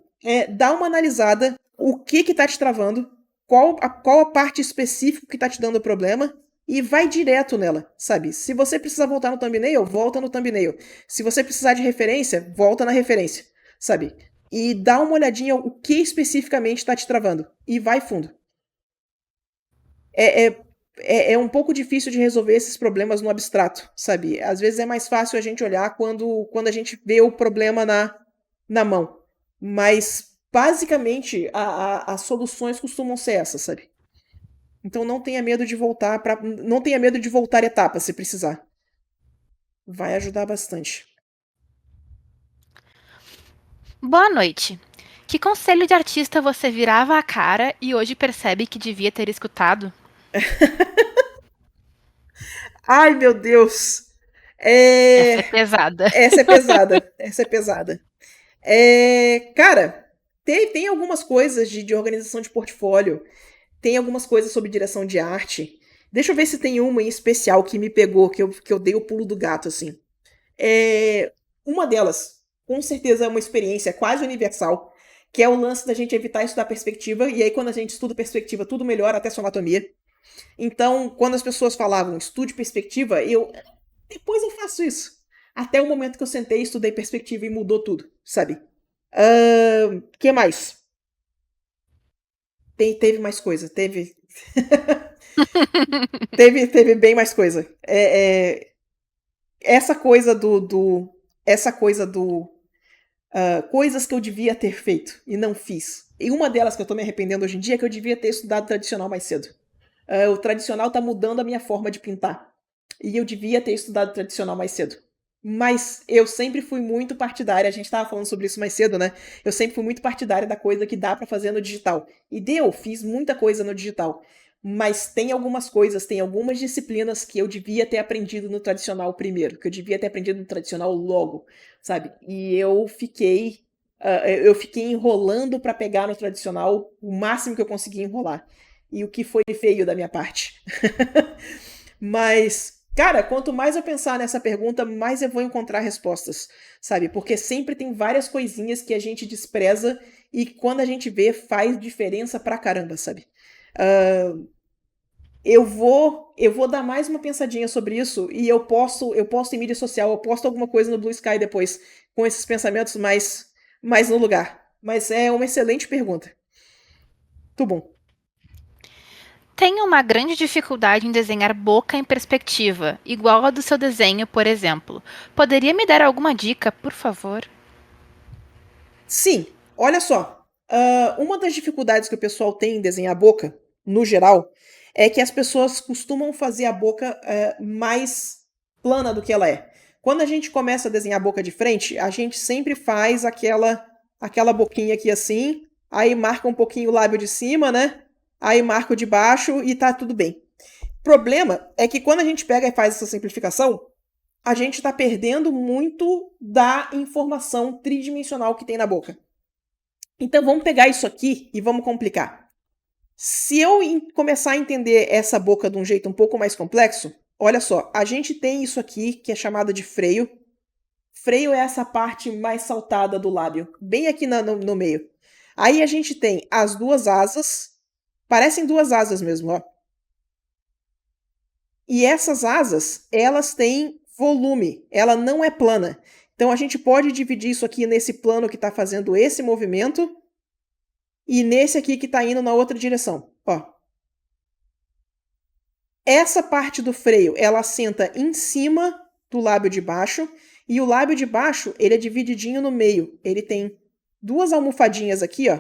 Speaker 1: dá uma analisada, o que está te travando, qual a parte específica que está te dando problema, e vai direto nela, sabe? Se você precisar voltar no thumbnail, volta no thumbnail. Se você precisar de referência, volta na referência, sabe? E dá uma olhadinha o que especificamente está te travando. E vai fundo. É um pouco difícil de resolver esses problemas no abstrato, sabe? Às vezes é mais fácil a gente olhar quando a gente vê o problema na mão. Mas, basicamente, as soluções costumam ser essas, sabe? Então não tenha medo de voltar etapas se precisar. Vai ajudar bastante.
Speaker 2: Boa noite. Que conselho de artista você virava a cara e hoje percebe que devia ter escutado?
Speaker 1: Ai, meu Deus!
Speaker 2: Essa é
Speaker 1: É...
Speaker 2: pesada.
Speaker 1: Essa é pesada. Essa é pesada. Cara, tem algumas coisas de organização de portfólio. Tem algumas coisas sobre direção de arte. Deixa eu ver se tem uma em especial que me pegou, que eu dei o pulo do gato, assim. Uma delas, com certeza, é uma experiência quase universal, que é o lance da gente evitar estudar perspectiva, e aí quando a gente estuda perspectiva, tudo melhora, até somatomia. Então, quando as pessoas falavam estude perspectiva, depois eu faço isso. Até o momento que eu sentei, estudei perspectiva e mudou tudo, sabe? Que mais? Teve mais coisa, teve bem mais coisa. Essa coisa essa coisa do coisas que eu devia ter feito e não fiz. E uma delas que eu tô me arrependendo hoje em dia é que eu devia ter estudado tradicional mais cedo. O tradicional tá mudando a minha forma de pintar. E eu devia ter estudado tradicional mais cedo. Mas eu sempre fui muito partidária, a gente tava falando sobre isso mais cedo, né? Eu sempre fui muito partidária da coisa que dá pra fazer no digital. E fiz muita coisa no digital. Mas tem algumas coisas, tem algumas disciplinas que eu devia ter aprendido no tradicional primeiro, que eu devia ter aprendido no tradicional logo, sabe? E eu fiquei enrolando pra pegar no tradicional o máximo que eu conseguia enrolar. E o que foi feio da minha parte. Mas, cara, quanto mais eu pensar nessa pergunta, mais eu vou encontrar respostas, sabe? Porque sempre tem várias coisinhas que a gente despreza e quando a gente vê faz diferença pra caramba, sabe? Ah, eu vou dar mais uma pensadinha sobre isso e eu posto em mídia social, eu posto alguma coisa no Blue Sky depois com esses pensamentos mais no lugar. Mas é uma excelente pergunta. Tudo bom.
Speaker 2: Tenho uma grande dificuldade em desenhar boca em perspectiva, igual a do seu desenho, por exemplo. Poderia me dar alguma dica, por favor?
Speaker 1: Sim, olha só. Uma das dificuldades que o pessoal tem em desenhar a boca, no geral, é que as pessoas costumam fazer a boca mais plana do que ela é. Quando a gente começa a desenhar a boca de frente, a gente sempre faz aquela boquinha aqui assim, aí marca um pouquinho o lábio de cima, né? Aí marca o de baixo e tá tudo bem. O problema é que quando a gente pega e faz essa simplificação, a gente está perdendo muito da informação tridimensional que tem na boca. Então vamos pegar isso aqui e vamos complicar. Se eu começar a entender essa boca de um jeito um pouco mais complexo, olha só, a gente tem isso aqui que é chamado de freio. Freio é essa parte mais saltada do lábio, bem aqui no meio. Aí a gente tem as duas asas, parecem duas asas mesmo, ó. E essas asas, elas têm volume, ela não é plana. Então a gente pode dividir isso aqui nesse plano que está fazendo esse movimento e nesse aqui que está indo na outra direção. Ó. Essa parte do freio, ela senta em cima do lábio de baixo e o lábio de baixo, ele é divididinho no meio. Ele tem duas almofadinhas aqui, ó.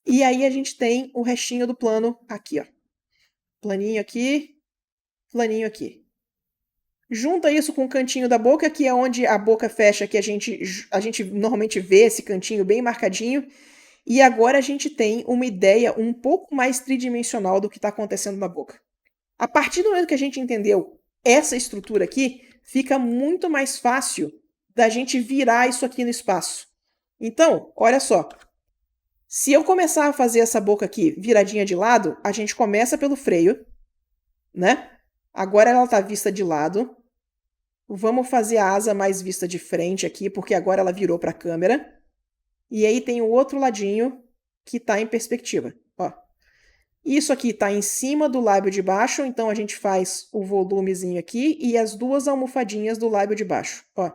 Speaker 1: E aí a gente tem o restinho do plano aqui, ó. Planinho aqui, planinho aqui. Junta isso com o cantinho da boca, que é onde a boca fecha, que a gente normalmente vê esse cantinho bem marcadinho. E agora a gente tem uma ideia um pouco mais tridimensional do que está acontecendo na boca. A partir do momento que a gente entendeu essa estrutura aqui, fica muito mais fácil da gente virar isso aqui no espaço. Então, olha só. Se eu começar a fazer essa boca aqui viradinha de lado, a gente começa pelo freio, né? Agora ela está vista de lado. Vamos fazer a asa mais vista de frente aqui, porque agora ela virou para a câmera. E aí tem o outro ladinho que está em perspectiva. Ó. Isso aqui está em cima do lábio de baixo, então a gente faz o volumezinho aqui e as duas almofadinhas do lábio de baixo. Ó.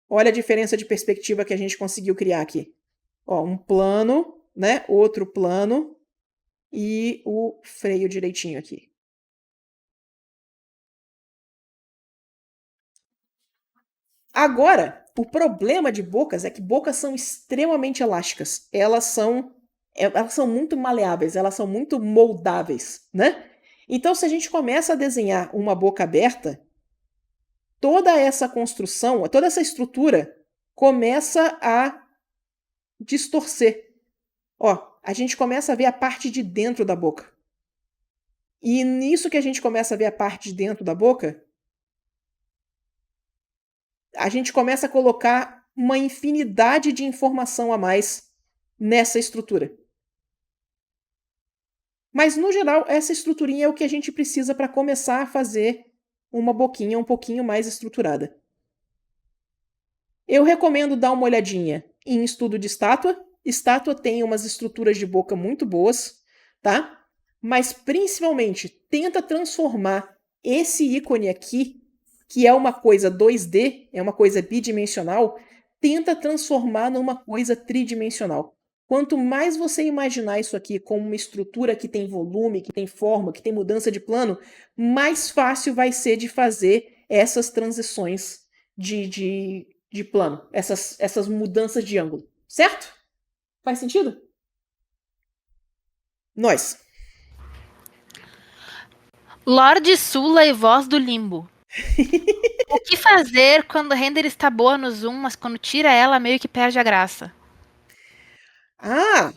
Speaker 1: Olha a diferença de perspectiva que a gente conseguiu criar aqui. Ó, um plano, né? Outro plano e o freio direitinho aqui. Agora, o problema de bocas é que bocas são extremamente elásticas. Elas são muito maleáveis, elas são muito moldáveis, né? Então, se a gente começa a desenhar uma boca aberta, toda essa construção, toda essa estrutura começa a distorcer. Ó, a gente começa a ver a parte de dentro da boca. E nisso que a gente começa a ver a parte de dentro da boca, a gente começa a colocar uma infinidade de informação a mais nessa estrutura. Mas, no geral, essa estruturinha é o que a gente precisa para começar a fazer uma boquinha um pouquinho mais estruturada. Eu recomendo dar uma olhadinha em estudo de estátua. Estátua tem umas estruturas de boca muito boas, tá? Mas, principalmente, tenta transformar esse ícone aqui, que é uma coisa 2D, é uma coisa bidimensional, tenta transformar numa coisa tridimensional. Quanto mais você imaginar isso aqui como uma estrutura que tem volume, que tem forma, que tem mudança de plano, mais fácil vai ser de fazer essas transições de plano, essas mudanças de ângulo. Certo? Faz sentido? Nós.
Speaker 2: Lorde Sula e voz do limbo. O que fazer quando o render está boa no zoom, mas quando tira ela meio que perde a graça?
Speaker 1: Ah,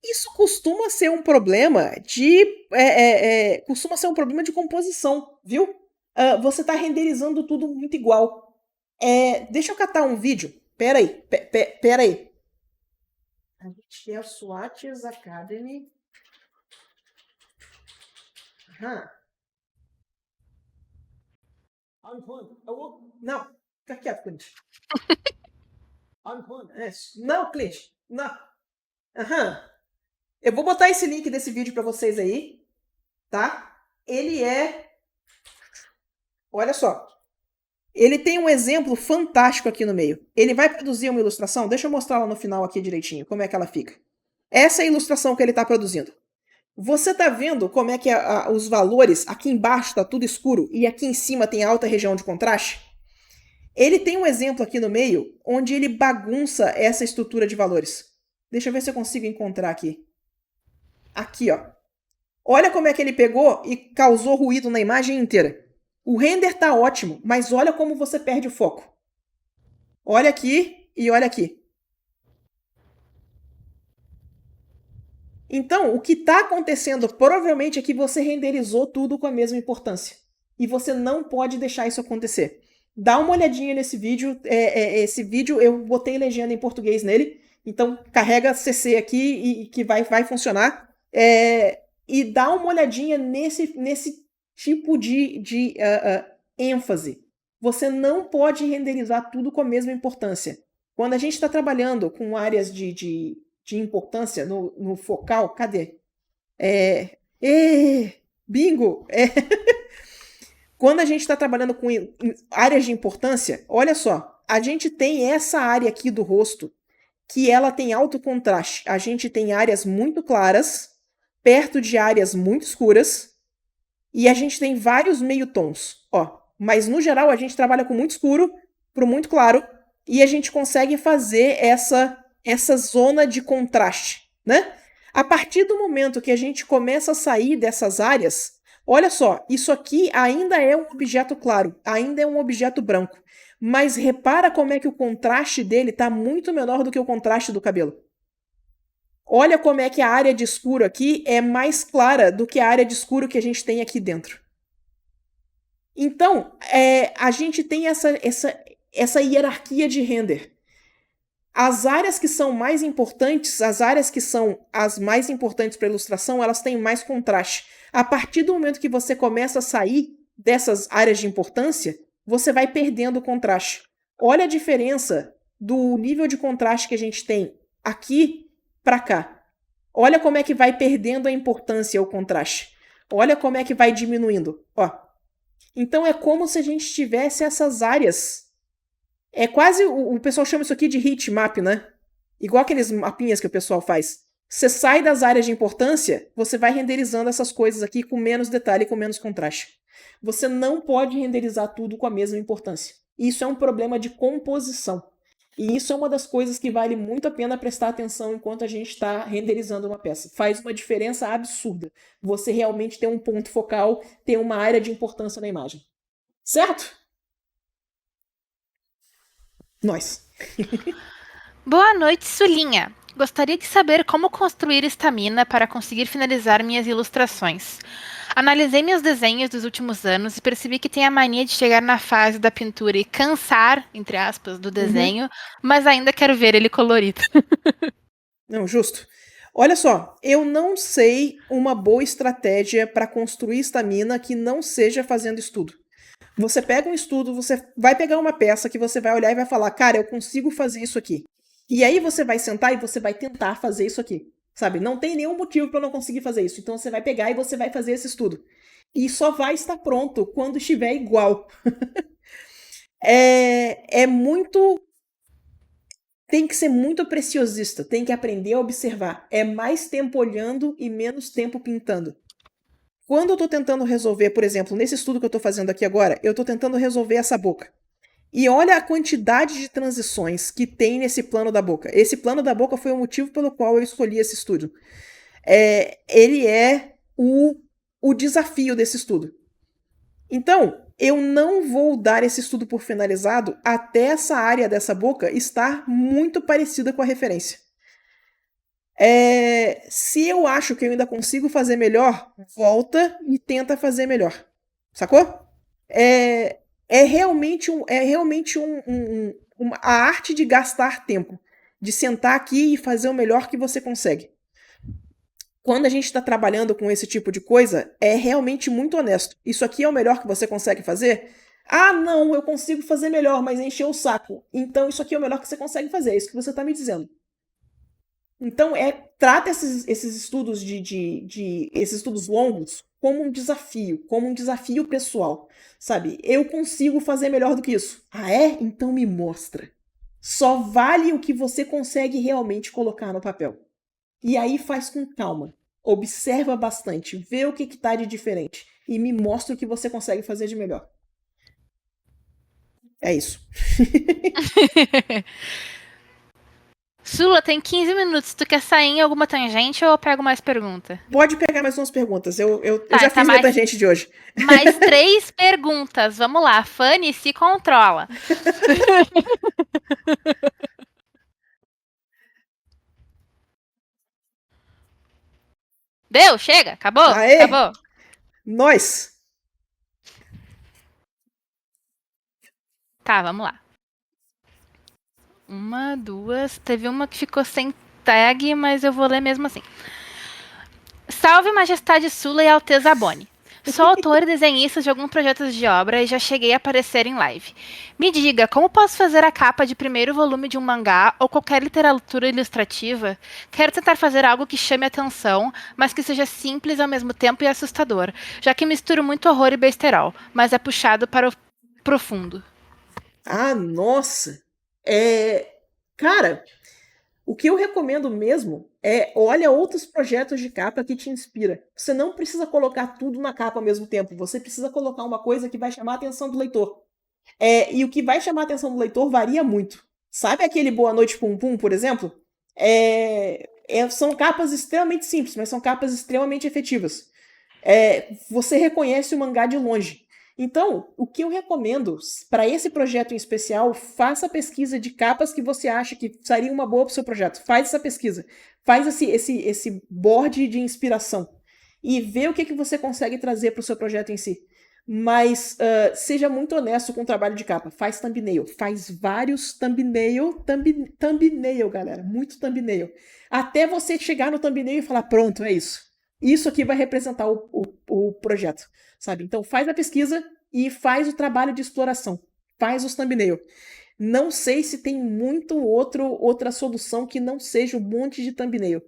Speaker 1: isso costuma ser um problema costuma ser um problema de composição, viu? Você está renderizando tudo muito igual. Deixa eu catar um vídeo. Pera aí. A gente é o Swatches Academy. Não, fica quieto, Clint. Não, Clint. Não. Eu vou botar esse link desse vídeo para vocês aí, tá? Ele é... Olha só. Ele tem um exemplo fantástico aqui no meio. Ele vai produzir uma ilustração. Deixa eu mostrar lá no final aqui direitinho como é que ela fica. Essa é a ilustração que ele está produzindo. Você está vendo como é que os valores, aqui embaixo está tudo escuro e aqui em cima tem alta região de contraste? Ele tem um exemplo aqui no meio onde ele bagunça essa estrutura de valores. Deixa eu ver se eu consigo encontrar aqui. Aqui, ó. Olha como é que ele pegou e causou ruído na imagem inteira. O render tá ótimo, mas olha como você perde o foco. Olha aqui e olha aqui. Então, o que está acontecendo provavelmente é que você renderizou tudo com a mesma importância. E você não pode deixar isso acontecer. Dá uma olhadinha nesse vídeo. Esse vídeo eu botei legenda em português nele. Então, carrega CC aqui e que vai funcionar. E dá uma olhadinha nesse tipo de ênfase. Você não pode renderizar tudo com a mesma importância. Quando a gente está trabalhando com áreas de importância no focal, cadê? Bingo! Quando a gente está trabalhando com áreas de importância, olha só, a gente tem essa área aqui do rosto que ela tem alto contraste. A gente tem áreas muito claras, perto de áreas muito escuras, e a gente tem vários meio tons. Ó, mas no geral a gente trabalha com muito escuro para muito claro, e a gente consegue fazer essa zona de contraste, né? A partir do momento que a gente começa a sair dessas áreas, olha só, isso aqui ainda é um objeto claro, ainda é um objeto branco, mas repara como é que o contraste dele está muito menor do que o contraste do cabelo. Olha como é que a área de escuro aqui é mais clara do que a área de escuro que a gente tem aqui dentro. Então, a gente tem essa hierarquia de render. As áreas que são mais importantes, as áreas que são as mais importantes para a ilustração, elas têm mais contraste. A partir do momento que você começa a sair dessas áreas de importância, você vai perdendo o contraste. Olha a diferença do nível de contraste que a gente tem aqui para cá. Olha como é que vai perdendo a importância o contraste. Olha como é que vai diminuindo. Ó. Então é como se a gente tivesse essas áreas. É quase, o pessoal chama isso aqui de heat map, né? Igual aqueles mapinhas que o pessoal faz. Você sai das áreas de importância, você vai renderizando essas coisas aqui com menos detalhe e com menos contraste. Você não pode renderizar tudo com a mesma importância. Isso é um problema de composição. E isso é uma das coisas que vale muito a pena prestar atenção enquanto a gente está renderizando uma peça. Faz uma diferença absurda. Você realmente tem um ponto focal, tem uma área de importância na imagem. Certo? Nós.
Speaker 2: Boa noite, Sulinha. Gostaria de saber como construir estamina para conseguir finalizar minhas ilustrações. Analisei meus desenhos dos últimos anos e percebi que tenho a mania de chegar na fase da pintura e cansar, entre aspas, do desenho, mas ainda quero ver ele colorido.
Speaker 1: Não, justo. Olha só, eu não sei uma boa estratégia para construir estamina que não seja fazendo estudo. Você pega um estudo, você vai pegar uma peça que você vai olhar e vai falar, cara, eu consigo fazer isso aqui. E aí você vai sentar e você vai tentar fazer isso aqui. Sabe? Não tem nenhum motivo para eu não conseguir fazer isso. Então você vai pegar e você vai fazer esse estudo. E só vai estar pronto quando estiver igual. É muito. Tem que ser muito preciosista. Tem que aprender a observar. É mais tempo olhando e menos tempo pintando. Quando eu estou tentando resolver, por exemplo, nesse estudo que eu estou fazendo aqui agora, eu estou tentando resolver essa boca. E olha a quantidade de transições que tem nesse plano da boca. Esse plano da boca foi o motivo pelo qual eu escolhi esse estudo. Ele é o desafio desse estudo. Então, eu não vou dar esse estudo por finalizado até essa área dessa boca estar muito parecida com a referência. Se eu acho que eu ainda consigo fazer melhor, volta e tenta fazer melhor. Sacou? É realmente a arte de gastar tempo, de sentar aqui e fazer o melhor que você consegue. Quando a gente está trabalhando com esse tipo de coisa, é realmente muito honesto. Isso aqui é o melhor que você consegue fazer? Ah, não, eu consigo fazer melhor, mas encheu o saco. Então isso aqui é o melhor que você consegue fazer, é isso que você está me dizendo. Então, trata esses estudos esses estudos longos como um desafio pessoal, sabe? Eu consigo fazer melhor do que isso. Ah, é? Então me mostra. Só vale o que você consegue realmente colocar no papel. E aí faz com calma. Observa bastante, vê o que tá de diferente e me mostra o que você consegue fazer de melhor. É isso.
Speaker 2: Sula, tem 15 minutos. Tu quer sair em alguma tangente ou eu pego mais pergunta?
Speaker 1: Pode pegar mais umas perguntas. Eu
Speaker 2: Tá,
Speaker 1: já
Speaker 2: tá
Speaker 1: fiz minha tangente de hoje.
Speaker 2: mais 3 perguntas. Vamos lá. Fanny, se controla. Deu? Chega? Acabou?
Speaker 1: Aê!
Speaker 2: Acabou.
Speaker 1: Nós!
Speaker 2: Tá, vamos lá. Uma, duas. Teve uma que ficou sem tag, mas eu vou ler mesmo assim. Salve Majestade Sula e Alteza Boni. Sou autor e desenhista de alguns projetos de obra e já cheguei a aparecer em live. Me diga, como posso fazer a capa de primeiro volume de um mangá ou qualquer literatura ilustrativa? Quero tentar fazer algo que chame atenção, mas que seja simples ao mesmo tempo e assustador, já que misturo muito horror e besterol, mas é puxado para o profundo.
Speaker 1: Ah, nossa! Cara, o que eu recomendo mesmo olha outros projetos de capa que te inspira. Você não precisa colocar tudo na capa ao mesmo tempo. Você precisa colocar uma coisa que vai chamar a atenção do leitor. E o que vai chamar a atenção do leitor varia muito. Sabe aquele Boa Noite Pum Pum, por exemplo? São capas extremamente simples, mas são capas extremamente efetivas. Você reconhece o mangá de longe. Então, o que eu recomendo para esse projeto em especial, faça pesquisa de capas que você acha que seria uma boa para o seu projeto. Faz essa pesquisa. Faz esse board de inspiração. E vê o que você consegue trazer para o seu projeto em si. Mas seja muito honesto com o trabalho de capa. Faz thumbnail. Faz vários thumbnail, galera. Muito thumbnail. Até você chegar no thumbnail e falar, pronto, é isso. Isso aqui vai representar o projeto, sabe? Então faz a pesquisa e faz o trabalho de exploração. Faz os thumbnail. Não sei se tem outra solução que não seja um monte de thumbnail.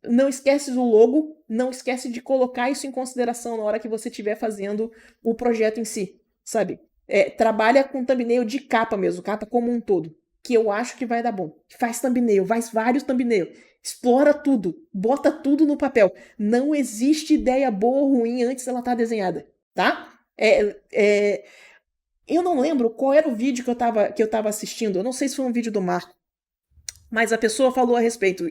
Speaker 1: Não esquece do logo, não esquece de colocar isso em consideração na hora que você estiver fazendo o projeto em si, sabe? Trabalha com thumbnail de capa mesmo, capa como um todo, que eu acho que vai dar bom. Faz thumbnail, faz vários thumbnail. Explora tudo, bota tudo no papel. Não existe ideia boa ou ruim antes dela estar desenhada, tá? Eu não lembro qual era o vídeo que eu tava assistindo. Eu não sei se foi um vídeo do Marco, mas a pessoa falou a respeito.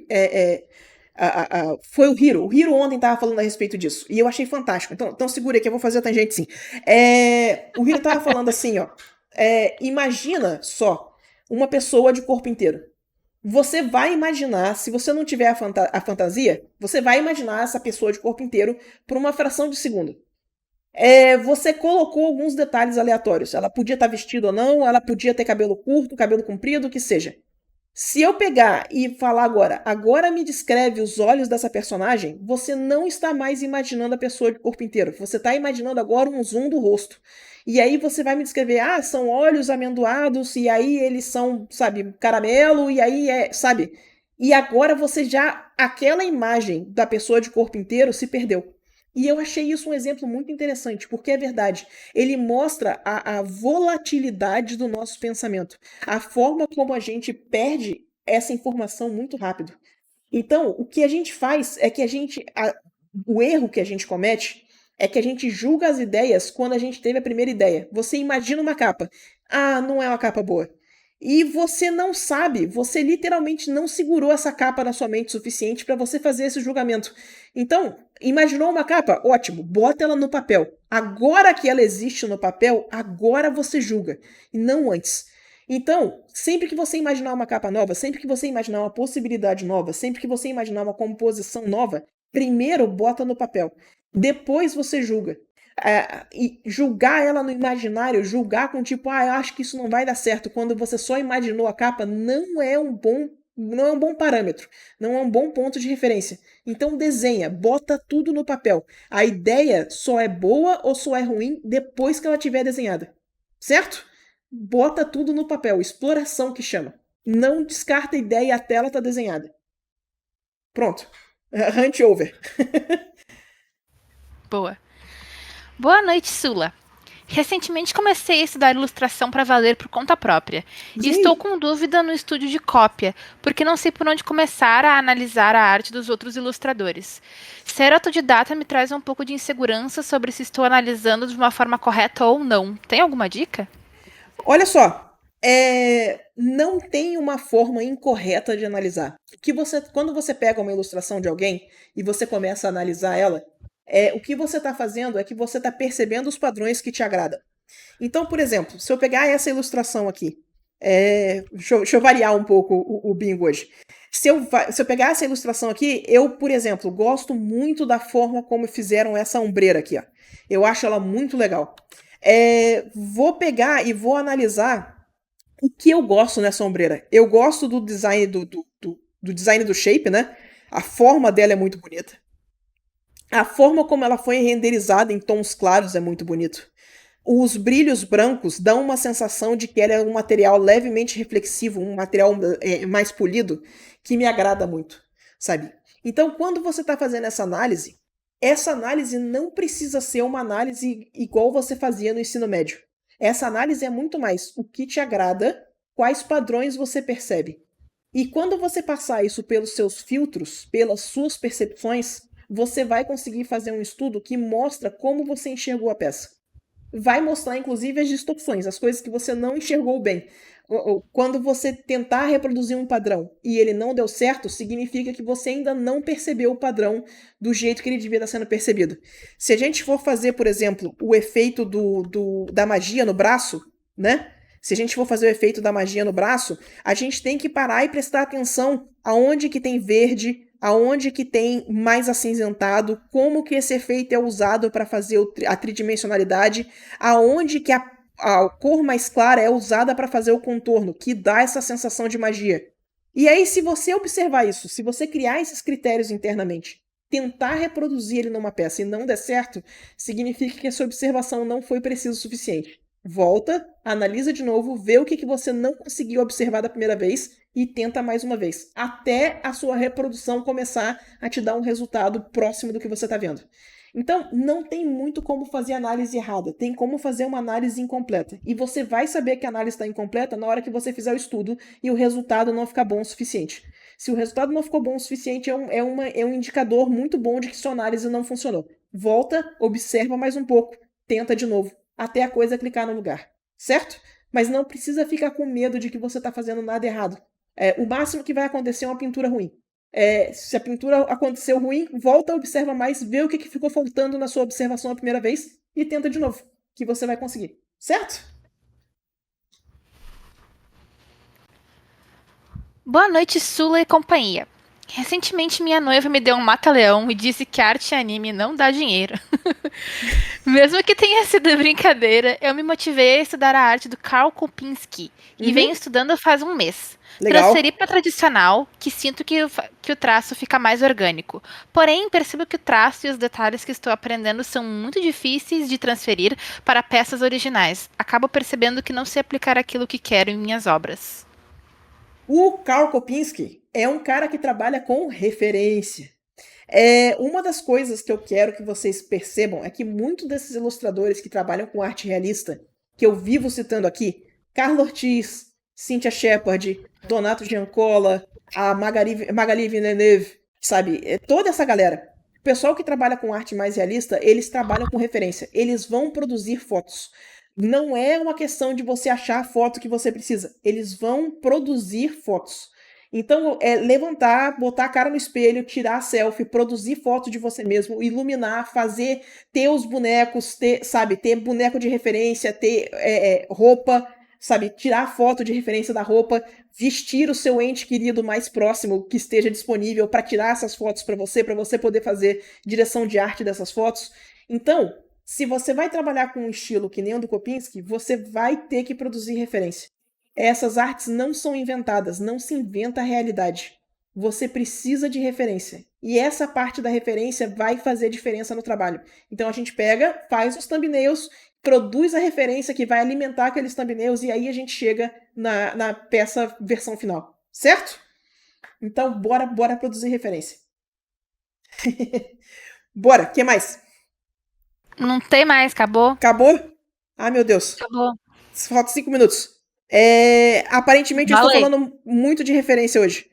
Speaker 1: Foi o Hiro. O Hiro ontem tava falando a respeito disso. E eu achei fantástico. Então segura aí que eu vou fazer a tangente sim. O Hiro tava falando assim, ó. Imagina só uma pessoa de corpo inteiro. Você vai imaginar, se você não tiver a fantasia, você vai imaginar essa pessoa de corpo inteiro por uma fração de segundo. Você colocou alguns detalhes aleatórios. Ela podia estar vestida ou não, ela podia ter cabelo curto, cabelo comprido, o que seja. Se eu pegar e falar agora me descreve os olhos dessa personagem, você não está mais imaginando a pessoa de corpo inteiro. Você está imaginando agora um zoom do rosto. E aí você vai me descrever, são olhos amendoados, e aí eles são, sabe, caramelo, e aí sabe? E agora aquela imagem da pessoa de corpo inteiro se perdeu. E eu achei isso um exemplo muito interessante, porque é verdade. Ele mostra a volatilidade do nosso pensamento, a forma como a gente perde essa informação muito rápido. Então, o que a gente faz é que o erro que a gente comete é que a gente julga as ideias quando a gente teve a primeira ideia. Você imagina uma capa. Não é uma capa boa. E você não sabe, você literalmente não segurou essa capa na sua mente o suficiente para você fazer esse julgamento. Então, imaginou uma capa? Ótimo, bota ela no papel. Agora que ela existe no papel, agora você julga, e não antes. Então, sempre que você imaginar uma capa nova, sempre que você imaginar uma possibilidade nova, sempre que você imaginar uma composição nova, primeiro bota no papel. Depois você julga. E julgar ela no imaginário, julgar com tipo, eu acho que isso não vai dar certo, quando você só imaginou a capa, não é um bom parâmetro, não é um bom ponto de referência. Então desenha, bota tudo no papel. A ideia só é boa ou só é ruim depois que ela tiver desenhada. Certo? Bota tudo no papel, exploração que chama. Não descarta a ideia até ela tá desenhada. Pronto. Hunt over.
Speaker 2: Boa. Boa noite, Sula. Recentemente comecei a estudar ilustração para valer por conta própria. E estou com dúvida no estúdio de cópia, porque não sei por onde começar a analisar a arte dos outros ilustradores. Ser autodidata me traz um pouco de insegurança sobre se estou analisando de uma forma correta ou não. Tem alguma dica?
Speaker 1: Olha só, não tem uma forma incorreta de analisar. Quando você pega uma ilustração de alguém e você começa a analisar ela, o que você está fazendo é que você está percebendo os padrões que te agradam. Então, por exemplo, se eu pegar essa ilustração aqui, deixa eu variar um pouco o bingo hoje. Se eu pegar essa ilustração aqui, eu, por exemplo, gosto muito da forma como fizeram essa ombreira aqui. Ó. Eu acho ela muito legal. Vou pegar e vou analisar o que eu gosto nessa ombreira. Eu gosto do design do design do shape, né? A forma dela é muito bonita. A forma como ela foi renderizada em tons claros é muito bonito. Os brilhos brancos dão uma sensação de que ela é um material levemente reflexivo, um material mais polido, que me agrada muito, sabe? Então, quando você está fazendo essa análise não precisa ser uma análise igual você fazia no ensino médio. Essa análise é muito mais o que te agrada, quais padrões você percebe. E quando você passar isso pelos seus filtros, pelas suas percepções, você vai conseguir fazer um estudo que mostra como você enxergou a peça. Vai mostrar, inclusive, as distorções, as coisas que você não enxergou bem. Quando você tentar reproduzir um padrão e ele não deu certo, significa que você ainda não percebeu o padrão do jeito que ele devia estar sendo percebido. Se a gente for fazer, por exemplo, o efeito da magia no braço, né? Se a gente for fazer o efeito da magia no braço, a gente tem que parar e prestar atenção aonde que tem verde, aonde que tem mais acinzentado, como que esse efeito é usado para fazer a tridimensionalidade, aonde que a cor mais clara é usada para fazer o contorno, que dá essa sensação de magia. E aí, se você observar isso, se você criar esses critérios internamente, tentar reproduzir ele numa peça e não der certo, significa que essa observação não foi precisa o suficiente. Volta, analisa de novo, vê o que você não conseguiu observar da primeira vez e tenta mais uma vez, até a sua reprodução começar a te dar um resultado próximo do que você está vendo. Então, não tem muito como fazer análise errada, tem como fazer uma análise incompleta. E você vai saber que a análise está incompleta na hora que você fizer o estudo e o resultado não ficar bom o suficiente. Se o resultado não ficou bom o suficiente, é um indicador muito bom de que sua análise não funcionou. Volta, observa mais um pouco, tenta de novo, até a coisa clicar no lugar. certo? Mas não precisa ficar com medo de que você está fazendo nada errado. O máximo que vai acontecer é uma pintura ruim. Se a pintura aconteceu ruim, volta, observa mais, vê o que ficou faltando na sua observação a primeira vez e tenta de novo, que você vai conseguir, certo?
Speaker 2: Boa noite, Sula e companhia. Recentemente, minha noiva me deu um mata-leão e disse que arte e anime não dá dinheiro. Mesmo que tenha sido brincadeira, eu me motivei a estudar a arte do Karl Kopinski e venho estudando faz um mês.
Speaker 1: Legal.
Speaker 2: Transferi para tradicional, que sinto que o traço fica mais orgânico. Porém, percebo que o traço e os detalhes que estou aprendendo são muito difíceis de transferir para peças originais. Acabo percebendo que não sei aplicar aquilo que quero em minhas obras.
Speaker 1: O Karl Kopinski é um cara que trabalha com referência. Uma das coisas que eu quero que vocês percebam é que muitos desses ilustradores que trabalham com arte realista, que eu vivo citando aqui, Carlo Ortiz, Cynthia Shepard, Donato Giancola, a Magali Villeneuve, sabe? Toda essa galera. O pessoal que trabalha com arte mais realista, eles trabalham com referência. Eles vão produzir fotos. Não é uma questão de você achar a foto que você precisa. Eles vão produzir fotos. Então, levantar, botar a cara no espelho, tirar a selfie, produzir foto de você mesmo, iluminar, ter os bonecos, ter boneco de referência, ter roupa, sabe, tirar foto de referência da roupa, vestir o seu ente querido mais próximo que esteja disponível para tirar essas fotos para você poder fazer direção de arte dessas fotos. Então, se você vai trabalhar com um estilo que nem o do Kopinski, você vai ter que produzir referência. Essas artes não são inventadas, não se inventa a realidade. Você precisa de referência. E essa parte da referência vai fazer diferença no trabalho. Então a gente pega, faz os thumbnails, produz a referência que vai alimentar aqueles thumbnails e aí a gente chega na peça versão final. Certo? Então bora produzir referência. Bora, o que mais?
Speaker 2: Não tem mais, acabou?
Speaker 1: Acabou? Ah, meu Deus.
Speaker 2: Acabou.
Speaker 1: Faltam 5 minutos. Aparentemente eu estou
Speaker 2: Falei.
Speaker 1: falando muito de referência hoje.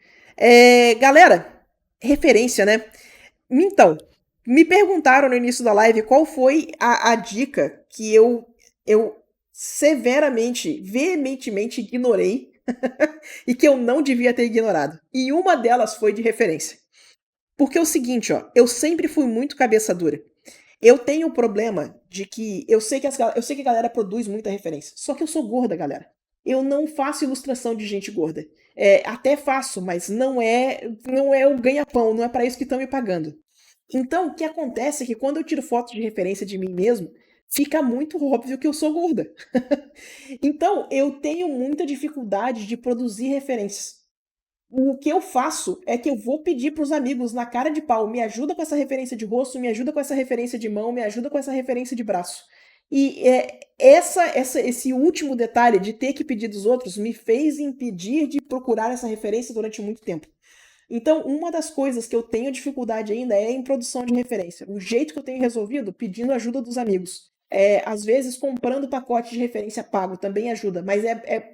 Speaker 1: Galera, referência, né? Então, me perguntaram no início da live qual foi a dica que eu severamente, veementemente ignorei e que eu não devia ter ignorado. E uma delas foi de referência. Porque é o seguinte, ó, eu sempre fui muito cabeça dura. Eu tenho o problema de que eu sei que a galera produz muita referência. Só que eu sou gorda, galera. Eu não faço ilustração de gente gorda. Até faço, mas não é o ganha-pão, não é para isso que estão me pagando. Então, o que acontece é que quando eu tiro foto de referência de mim mesmo, fica muito óbvio que eu sou gorda. Então, eu tenho muita dificuldade de produzir referências. O que eu faço é que eu vou pedir pros amigos na cara de pau, me ajuda com essa referência de rosto, me ajuda com essa referência de mão, me ajuda com essa referência de braço. E esse último detalhe de ter que pedir dos outros me fez impedir de procurar essa referência durante muito tempo. Então, uma das coisas que eu tenho dificuldade ainda é em produção de referência. O jeito que eu tenho resolvido, pedindo ajuda dos amigos. Às vezes, comprando pacote de referência pago também ajuda, mas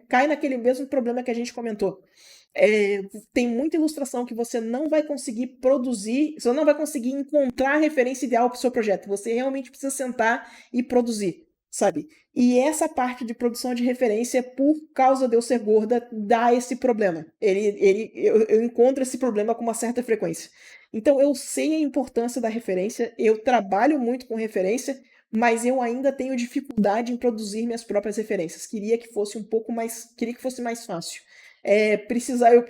Speaker 1: cai naquele mesmo problema que a gente comentou. Tem muita ilustração que você não vai conseguir produzir, você não vai conseguir encontrar a referência ideal para o seu projeto. Você realmente precisa sentar e produzir, sabe? E essa parte de produção de referência, por causa de eu ser gorda, dá esse problema. Eu encontro esse problema com uma certa frequência. Então eu sei a importância da referência, eu trabalho muito com referência, mas eu ainda tenho dificuldade em produzir minhas próprias referências. Queria que fosse mais fácil. Eu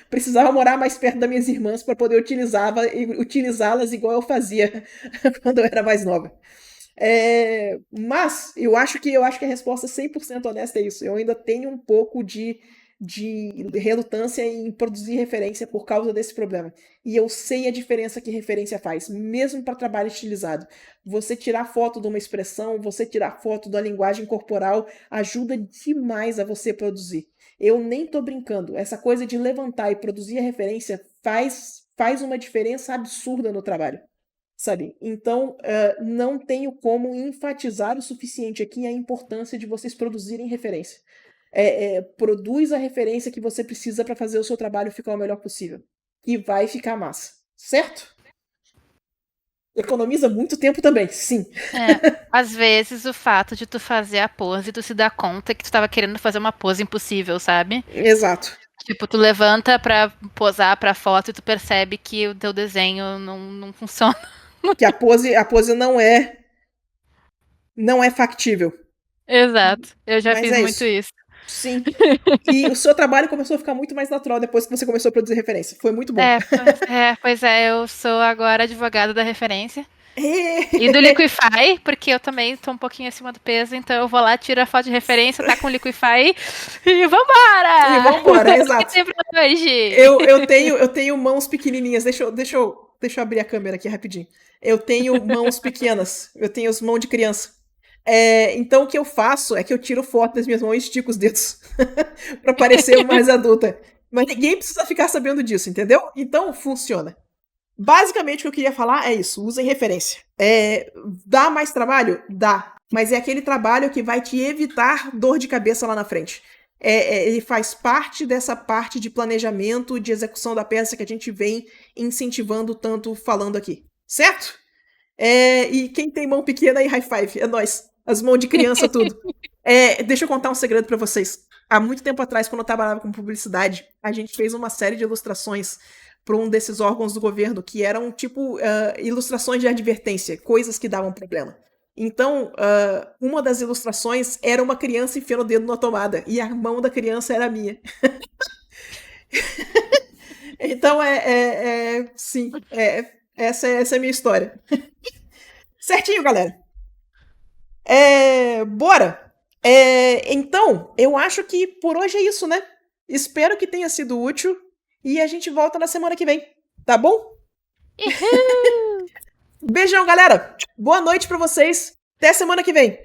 Speaker 1: precisava morar mais perto das minhas irmãs para poder utilizá-las igual eu fazia quando eu era mais nova. Mas eu acho que a resposta 100% honesta é isso. Eu ainda tenho um pouco de relutância em produzir referência por causa desse problema. E eu sei a diferença que referência faz, mesmo para trabalho estilizado. Você tirar foto de uma expressão, você tirar foto da linguagem corporal, ajuda demais a você produzir. Eu nem tô brincando. Essa coisa de levantar e produzir a referência faz uma diferença absurda no trabalho, sabe? Então, não tenho como enfatizar o suficiente aqui a importância de vocês produzirem referência. Produz a referência que você precisa para fazer o seu trabalho ficar o melhor possível. E vai ficar massa, certo? Economiza muito tempo também, sim.
Speaker 2: Às vezes o fato de tu fazer a pose, tu se dá conta que tu tava querendo fazer uma pose impossível, sabe?
Speaker 1: Exato.
Speaker 2: Tipo, tu levanta pra posar pra foto e tu percebe que o teu desenho não funciona.
Speaker 1: Que a pose não é factível.
Speaker 2: Exato. Eu já
Speaker 1: Mas
Speaker 2: fiz
Speaker 1: é
Speaker 2: muito
Speaker 1: isso.
Speaker 2: isso.
Speaker 1: Sim. E o seu trabalho começou a ficar muito mais natural depois que você começou a produzir referência. Foi muito bom.
Speaker 2: Pois é, eu sou agora advogada da referência. E do Liquify, porque eu também tô um pouquinho acima do peso, então eu vou lá, tiro a foto de referência, tá com o Liquify e
Speaker 1: E
Speaker 2: vambora!
Speaker 1: vambora,
Speaker 2: O que
Speaker 1: exato.
Speaker 2: tem pra hoje?
Speaker 1: Eu tenho mãos pequenininhas. Deixa eu abrir a câmera aqui rapidinho. Eu tenho mãos pequenas. Eu tenho as mãos de criança. Então o que eu faço é que eu tiro foto das minhas mãos e estico os dedos pra parecer mais adulta. Mas ninguém precisa ficar sabendo disso, entendeu? Então funciona. Basicamente o que eu queria falar é isso. Usem referência. Dá mais trabalho? Dá. Mas é aquele trabalho que vai te evitar dor de cabeça lá na frente. Ele faz parte dessa parte de planejamento, de execução da peça que a gente vem incentivando tanto falando aqui. Certo? E quem tem mão pequena aí, high five. É nóis. As mãos de criança, tudo. Deixa eu contar um segredo pra vocês. Há muito tempo atrás, quando eu trabalhava com publicidade, a gente fez uma série de ilustrações para um desses órgãos do governo, que eram, tipo, ilustrações de advertência, coisas que davam problema. Então, uma das ilustrações era uma criança enfiando o dedo na tomada, e a mão da criança era a minha. Então, sim, essa é a minha história. Certinho, galera? Bora! Então, eu acho que por hoje é isso, né? Espero que tenha sido útil e a gente volta na semana que vem, tá bom? Beijão, galera! Boa noite pra vocês. Até semana que vem.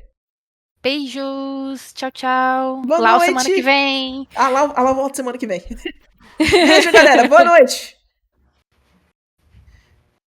Speaker 2: Beijos, tchau, tchau.
Speaker 1: Boa
Speaker 2: Lau
Speaker 1: noite.
Speaker 2: semana que vem.
Speaker 1: Lá volta semana que vem. Beijo, galera. Boa noite.